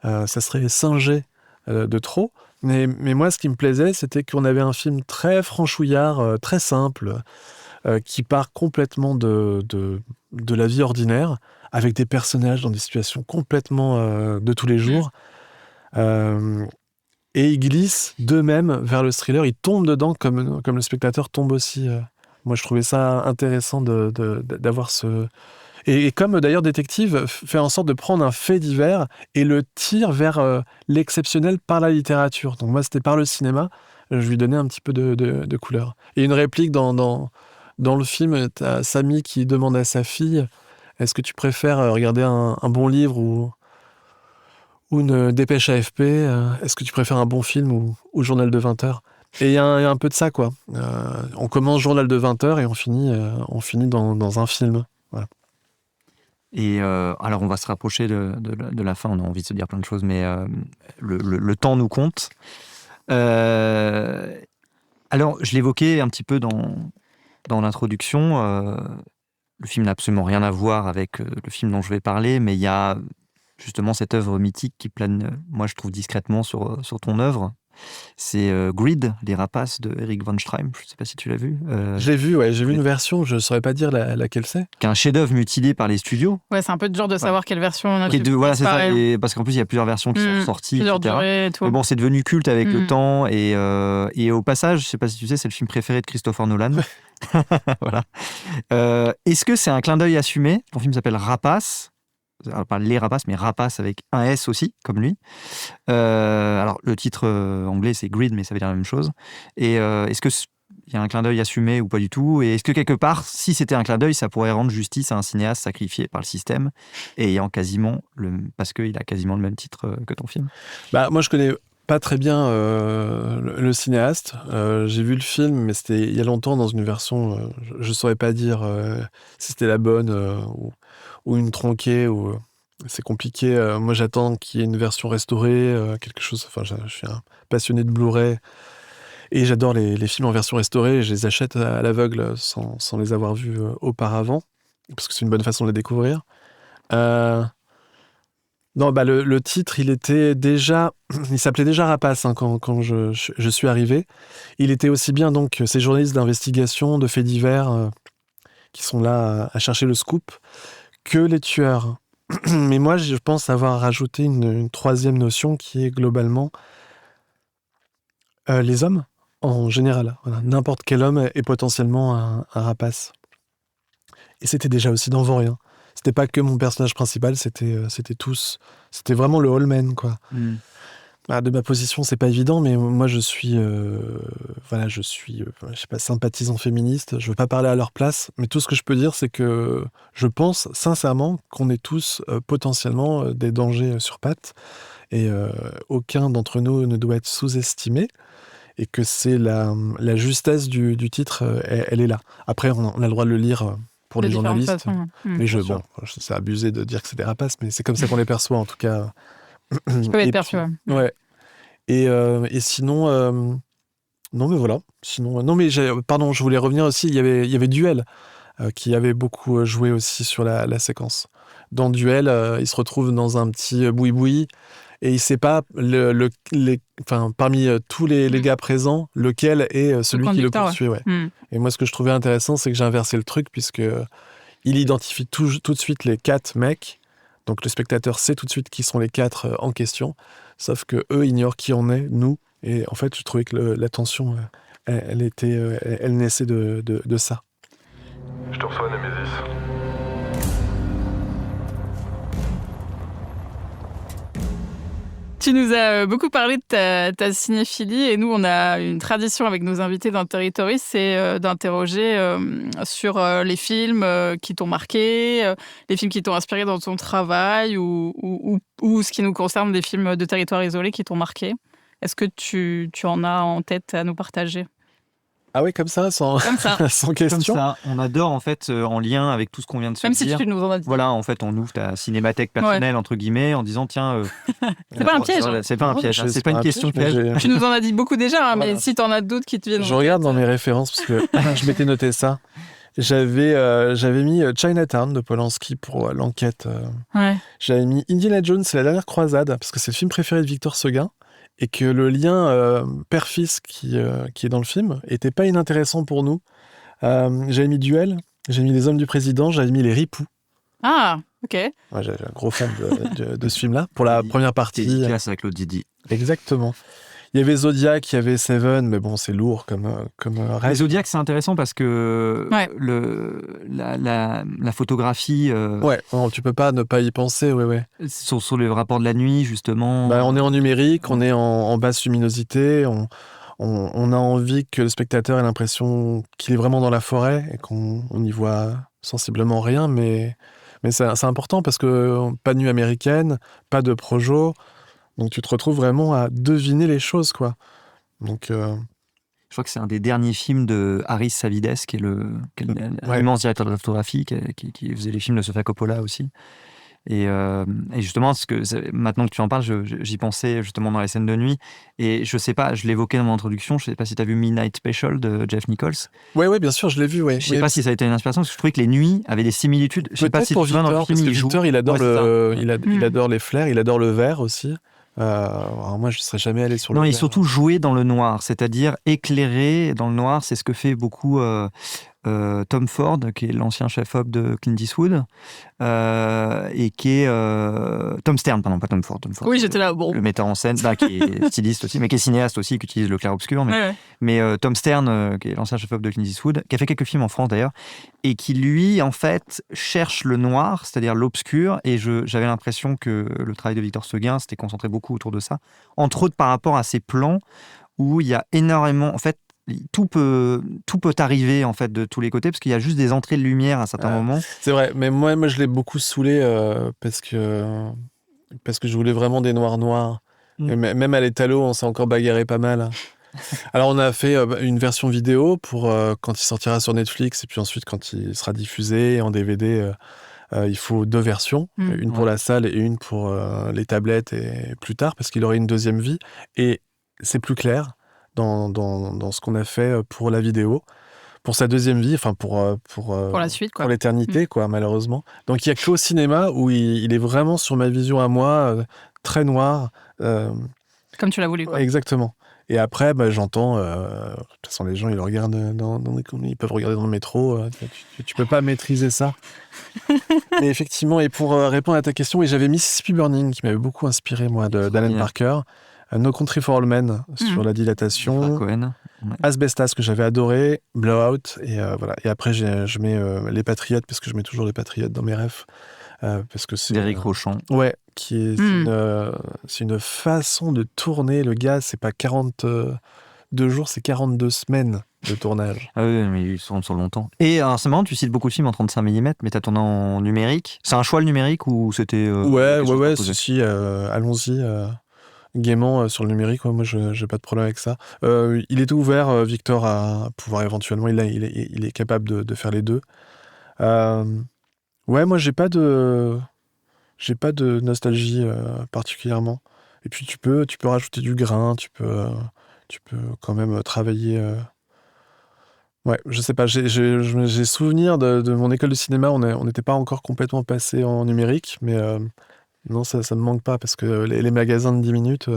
Ça serait singé de trop. Mais moi, ce qui me plaisait, c'était qu'on avait un film très franchouillard, très simple, qui part complètement de la vie ordinaire, avec des personnages dans des situations complètement de tous les jours. Et ils glissent d'eux-mêmes vers le thriller, ils tombent dedans comme le spectateur tombe aussi. Moi, je trouvais ça intéressant d'avoir ce... Et comme d'ailleurs Détective fait en sorte de prendre un fait divers et le tire vers l'exceptionnel par la littérature. Donc moi, c'était par le cinéma, je lui donnais un petit peu de couleur. Et une réplique dans le film, t'as Samy qui demande à sa fille, est-ce que tu préfères regarder un bon livre ou une dépêche AFP, est-ce que tu préfères un bon film ou journal de 20 heures? Et il y a un peu de ça, quoi. On commence journal de 20h et on finit dans un film. Voilà. Et alors, on va se rapprocher de la fin. On a envie de se dire plein de choses, mais le temps nous compte. Alors, je l'évoquais un petit peu dans l'introduction. Le film n'a absolument rien à voir avec le film dont je vais parler, mais il y a justement cette œuvre mythique qui plane, moi je trouve, discrètement sur ton œuvre. C'est Greed, Les Rapaces de Eric von Stroheim. Je ne sais pas si tu l'as vu. Je l'ai vu, ouais. J'ai vu une version, je ne saurais pas dire laquelle c'est. Qui est un chef-d'œuvre mutilé par les studios. Ouais, c'est un peu dur de savoir quelle version on a. Voilà, c'est ça. Et parce qu'en plus, il y a plusieurs versions qui sont sorties, plusieurs etc. durées et tout. Mais bon, c'est devenu culte avec le temps. Et au passage, je ne sais pas si tu sais, c'est le film préféré de Christopher Nolan. Voilà. Est-ce que c'est un clin d'œil assumé ? Ton film s'appelle Rapaces. Alors, pas Les Rapaces, mais Rapaces avec un S aussi, comme lui. Alors, le titre anglais, c'est Greed, mais ça veut dire la même chose. Et est-ce qu'il y a un clin d'œil assumé ou pas du tout ? Et est-ce que quelque part, si c'était un clin d'œil, ça pourrait rendre justice à un cinéaste sacrifié par le système et ayant parce qu'il a quasiment le même titre que ton film ? Moi, je connais pas très bien le cinéaste. J'ai vu le film, mais c'était il y a longtemps dans une version. Je ne saurais pas dire si c'était la bonne ou une tronquée. C'est compliqué. Moi, j'attends qu'il y ait une version restaurée, quelque chose. Enfin, je suis un passionné de Blu-ray et j'adore les films en version restaurée. Je les achète à l'aveugle sans les avoir vus auparavant, parce que c'est une bonne façon de les découvrir. Non, le titre, il s'appelait déjà Rapaces quand je suis arrivé. Il était aussi bien donc ces journalistes d'investigation, de faits divers qui sont là à chercher le scoop, que les tueurs. Mais moi, je pense avoir rajouté une troisième notion qui est globalement les hommes en général. Voilà. N'importe quel homme est potentiellement un rapace. Et c'était déjà aussi dans Vaurien. C'était pas que mon personnage principal, c'était tous. C'était vraiment le all man, quoi. De ma position, c'est pas évident, mais moi, je suis sympathisant féministe. Je veux pas parler à leur place, mais tout ce que je peux dire, c'est que je pense sincèrement qu'on est tous potentiellement des dangers sur pattes, et aucun d'entre nous ne doit être sous-estimé, et que c'est la justesse du titre, elle est là. Après, on a le droit de le lire pour les journalistes, mais c'est abusé de dire que c'est des rapaces, mais c'est comme ça qu'on les perçoit, en tout cas. Je peux être perçu, ouais. Et sinon, non, mais voilà. Sinon, non, mais pardon, je voulais revenir aussi. Il y avait Duel qui avait beaucoup joué aussi sur la séquence. Dans Duel, il se retrouve dans un petit boui-boui et il ne sait pas parmi tous les gars présents, lequel est celui qui le poursuit. Ouais. Et moi, ce que je trouvais intéressant, c'est que j'ai inversé le truc, puisque il identifie tout de suite les 4 mecs. Donc le spectateur sait tout de suite qui sont les 4 en question, sauf que eux ignorent qui on est, nous. Et en fait, je trouvais que la tension, elle naissait de ça. Je te reçois, Némésis. Tu nous as beaucoup parlé de ta cinéphilie, et nous, on a une tradition avec nos invités dans Territory, c'est d'interroger sur les films qui t'ont marqué, les films qui t'ont inspiré dans ton travail, ou ce qui nous concerne, des films de territoire isolé qui t'ont marqué. Est-ce que tu en as en tête à nous partager ? Ah oui, comme ça, sans question. Comme ça, on adore en fait, en lien avec tout ce qu'on vient de se dire. Même si tu nous en as dit. Voilà, en fait, on ouvre ta cinémathèque personnelle, entre guillemets, en disant tiens... c'est pas un piège. C'est pas un piège, c'est pas une question piège. Tu nous en as dit beaucoup déjà, mais si tu en as d'autres qui te viennent... Je regarde dans mes références, parce que je m'étais noté ça. J'avais mis Chinatown de Polanski pour l'enquête. Ouais. J'avais mis Indiana Jones, c'est la dernière croisade, parce que c'est le film préféré de Victor Seguin. Et que le lien père-fils qui est dans le film était pas inintéressant pour nous. J'avais mis Duel, j'avais mis Les Hommes du Président, j'avais mis Les Ripoux. Ah, ok. Ouais, j'avais un gros fan de ce film-là, pour la première partie. Dédicace avec Claude Didi. Exactement. Il y avait Zodiac, il y avait Seven, mais bon, c'est lourd comme reste. Zodiac, c'est intéressant parce que la photographie... Ouais, non, tu peux pas ne pas y penser, ouais. Sur le rapport de la nuit, justement. On est en numérique, on est en basse luminosité, on a envie que le spectateur ait l'impression qu'il est vraiment dans la forêt et qu'on n'y voit sensiblement rien, mais c'est important parce que pas de nuit américaine, pas de projo, donc tu te retrouves vraiment à deviner les choses, quoi. Donc Je crois que c'est un des derniers films de Haris Savides, qui est un immense directeur de photographie, qui faisait les films de Sofia Coppola aussi. Et justement, maintenant que tu en parles, j'y pensais justement dans les scènes de nuit. Et je sais pas, je l'évoquais dans mon introduction, je sais pas si tu as vu Midnight Special de Jeff Nichols. Ouais, bien sûr, je l'ai vu. Ouais. Je sais pas si ça a été une inspiration, parce que je trouvais que les nuits avaient des similitudes. Je sais pas si pour tu vois dans le film, Victor, il adore il adore les flares, il adore le vert aussi. Alors moi, je ne serais jamais allé sur le vert. Non, et surtout jouer dans le noir, c'est-à-dire éclairer dans le noir, c'est ce que fait beaucoup Tom Ford, qui est l'ancien chef-op de Clint Eastwood, et qui est Tom Stern, pardon, pas Tom Ford. Oui, j'étais là, bon. Le metteur en scène, qui est styliste aussi, mais qui est cinéaste aussi, qui utilise le clair-obscur. Mais Tom Stern, qui est l'ancien chef-op de Clint Eastwood, qui a fait quelques films en France d'ailleurs, et qui lui, en fait, cherche le noir, c'est-à-dire l'obscur, et j'avais l'impression que le travail de Victor Seguin s'était concentré beaucoup autour de ça, entre autres par rapport à ces plans où il y a énormément, en fait, tout peut arriver en fait de tous les côtés, parce qu'il y a juste des entrées de lumière à certains moments. C'est vrai, mais moi je l'ai beaucoup saoulé parce que je voulais vraiment des noirs. Et même à l'étalo, on s'est encore bagarré pas mal. Alors on a fait une version vidéo pour quand il sortira sur Netflix, et puis ensuite quand il sera diffusé en DVD, il faut 2 versions, une pour la salle et une pour les tablettes et plus tard, parce qu'il aurait une deuxième vie, et c'est plus clair dans ce qu'on a fait pour la vidéo, pour sa deuxième vie, enfin pour la suite, quoi. Pour l'éternité, quoi, malheureusement. Donc il n'y a qu'au cinéma où il est vraiment sur ma vision à moi, très noir. Comme tu l'as voulu, quoi. Exactement. Et après, j'entends, de toute façon les gens ils le regardent ils peuvent regarder dans le métro, tu peux pas maîtriser ça. Mais effectivement, et pour répondre à ta question, j'avais Mississippi Burning qui m'avait beaucoup inspiré, moi, d'Alan Parker. No Country for All Men sur la dilatation, Asbestas que j'avais adoré, Blowout, et voilà. Et après je mets Les Patriotes, parce que je mets toujours Les Patriotes dans mes rêves, parce que c'est d'Éric Rochon. Ouais, qui est c'est une façon de tourner. Le gars, c'est pas 42 jours, c'est 42 semaines de tournage. Ah oui, mais ils sont sur longtemps. Et alors c'est marrant, tu cites beaucoup de films en 35 mm, mais t'as tourné en numérique. C'est un choix le numérique ou c'était ouais, si, allons-y. Gaiement sur le numérique, moi j'ai pas de problème avec ça. Il était ouvert, Victor, à pouvoir éventuellement, il est capable de faire les deux. Ouais, moi j'ai pas de nostalgie particulièrement. Et puis tu peux rajouter du grain, tu peux quand même travailler. Ouais, je sais pas, j'ai souvenir de mon école de cinéma, on n'était pas encore complètement passé en numérique, mais non, ça me manque pas, parce que les magasins de 10 minutes,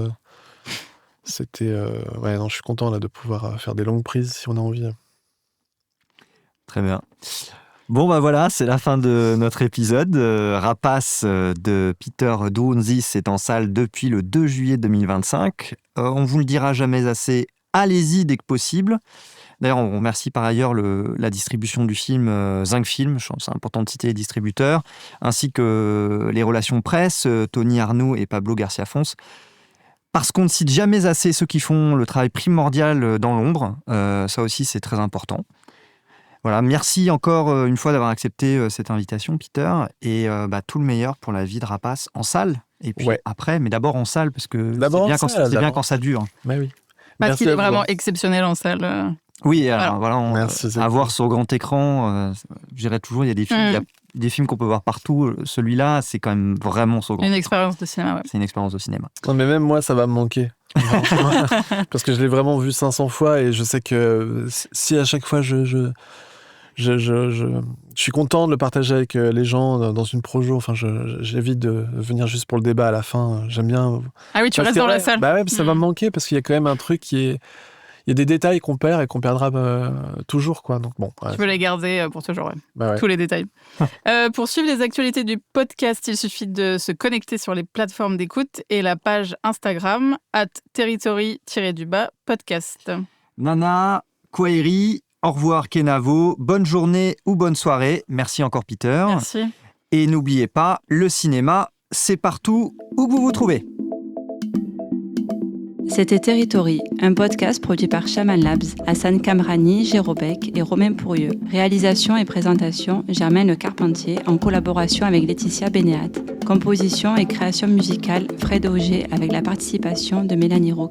c'était... ouais, non, je suis content là de pouvoir faire des longues prises si on a envie. Très bien. Bon, voilà, c'est la fin de notre épisode. Rapace de Peter Dounzis est en salle depuis le 2 juillet 2025. On vous le dira jamais assez, allez-y dès que possible. D'ailleurs, on remercie par ailleurs la distribution du film Zinc Film, je pense que c'est important de citer les distributeurs, ainsi que les relations presse, Tony Arnoux et Pablo Garcia Fons, parce qu'on ne cite jamais assez ceux qui font le travail primordial dans l'ombre. Ça aussi, c'est très important. Voilà, merci encore une fois d'avoir accepté cette invitation, Peter, et tout le meilleur pour la vie de Rapace en salle, et puis après, mais d'abord en salle, parce que c'est bien quand ça dure. Bah oui. Parce qu'il est vraiment exceptionnel en salle. Oui, alors voilà, merci, à voir sur grand écran, je dirais toujours, il y a des films, il y a des films qu'on peut voir partout. Celui-là, c'est quand même vraiment sur grand écran. Une expérience de cinéma, ouais. C'est une expérience de cinéma. Non, mais même moi, ça va me manquer. Parce que je l'ai vraiment vu 500 fois, et je sais que si à chaque fois je suis content de le partager avec les gens dans une projo. Enfin, j'évite de venir juste pour le débat à la fin. J'aime bien. Ah oui, tu restes dans la salle. Bah ouais, ça va me manquer, parce qu'il y a quand même un truc qui est. Il y a des détails qu'on perd et qu'on perdra toujours, quoi. Donc bon. Tu peux les garder pour toujours, ouais. Bah ouais. Tous les détails. Pour suivre les actualités du podcast, il suffit de se connecter sur les plateformes d'écoute et la page Instagram @territory_podcast. Nana, Kwaheri, au revoir Kenavo, bonne journée ou bonne soirée. Merci encore Peter. Merci. Et n'oubliez pas, le cinéma, c'est partout où vous vous trouvez. C'était Territory, un podcast produit par Shaman Labs, Hassan Kamrani, Gérobec et Romain Pourrieux. Réalisation et présentation, Germaine Le Carpentier, en collaboration avec Laetitia Bénéat. Composition et création musicale, Fred Auger, avec la participation de Mélanie Roux.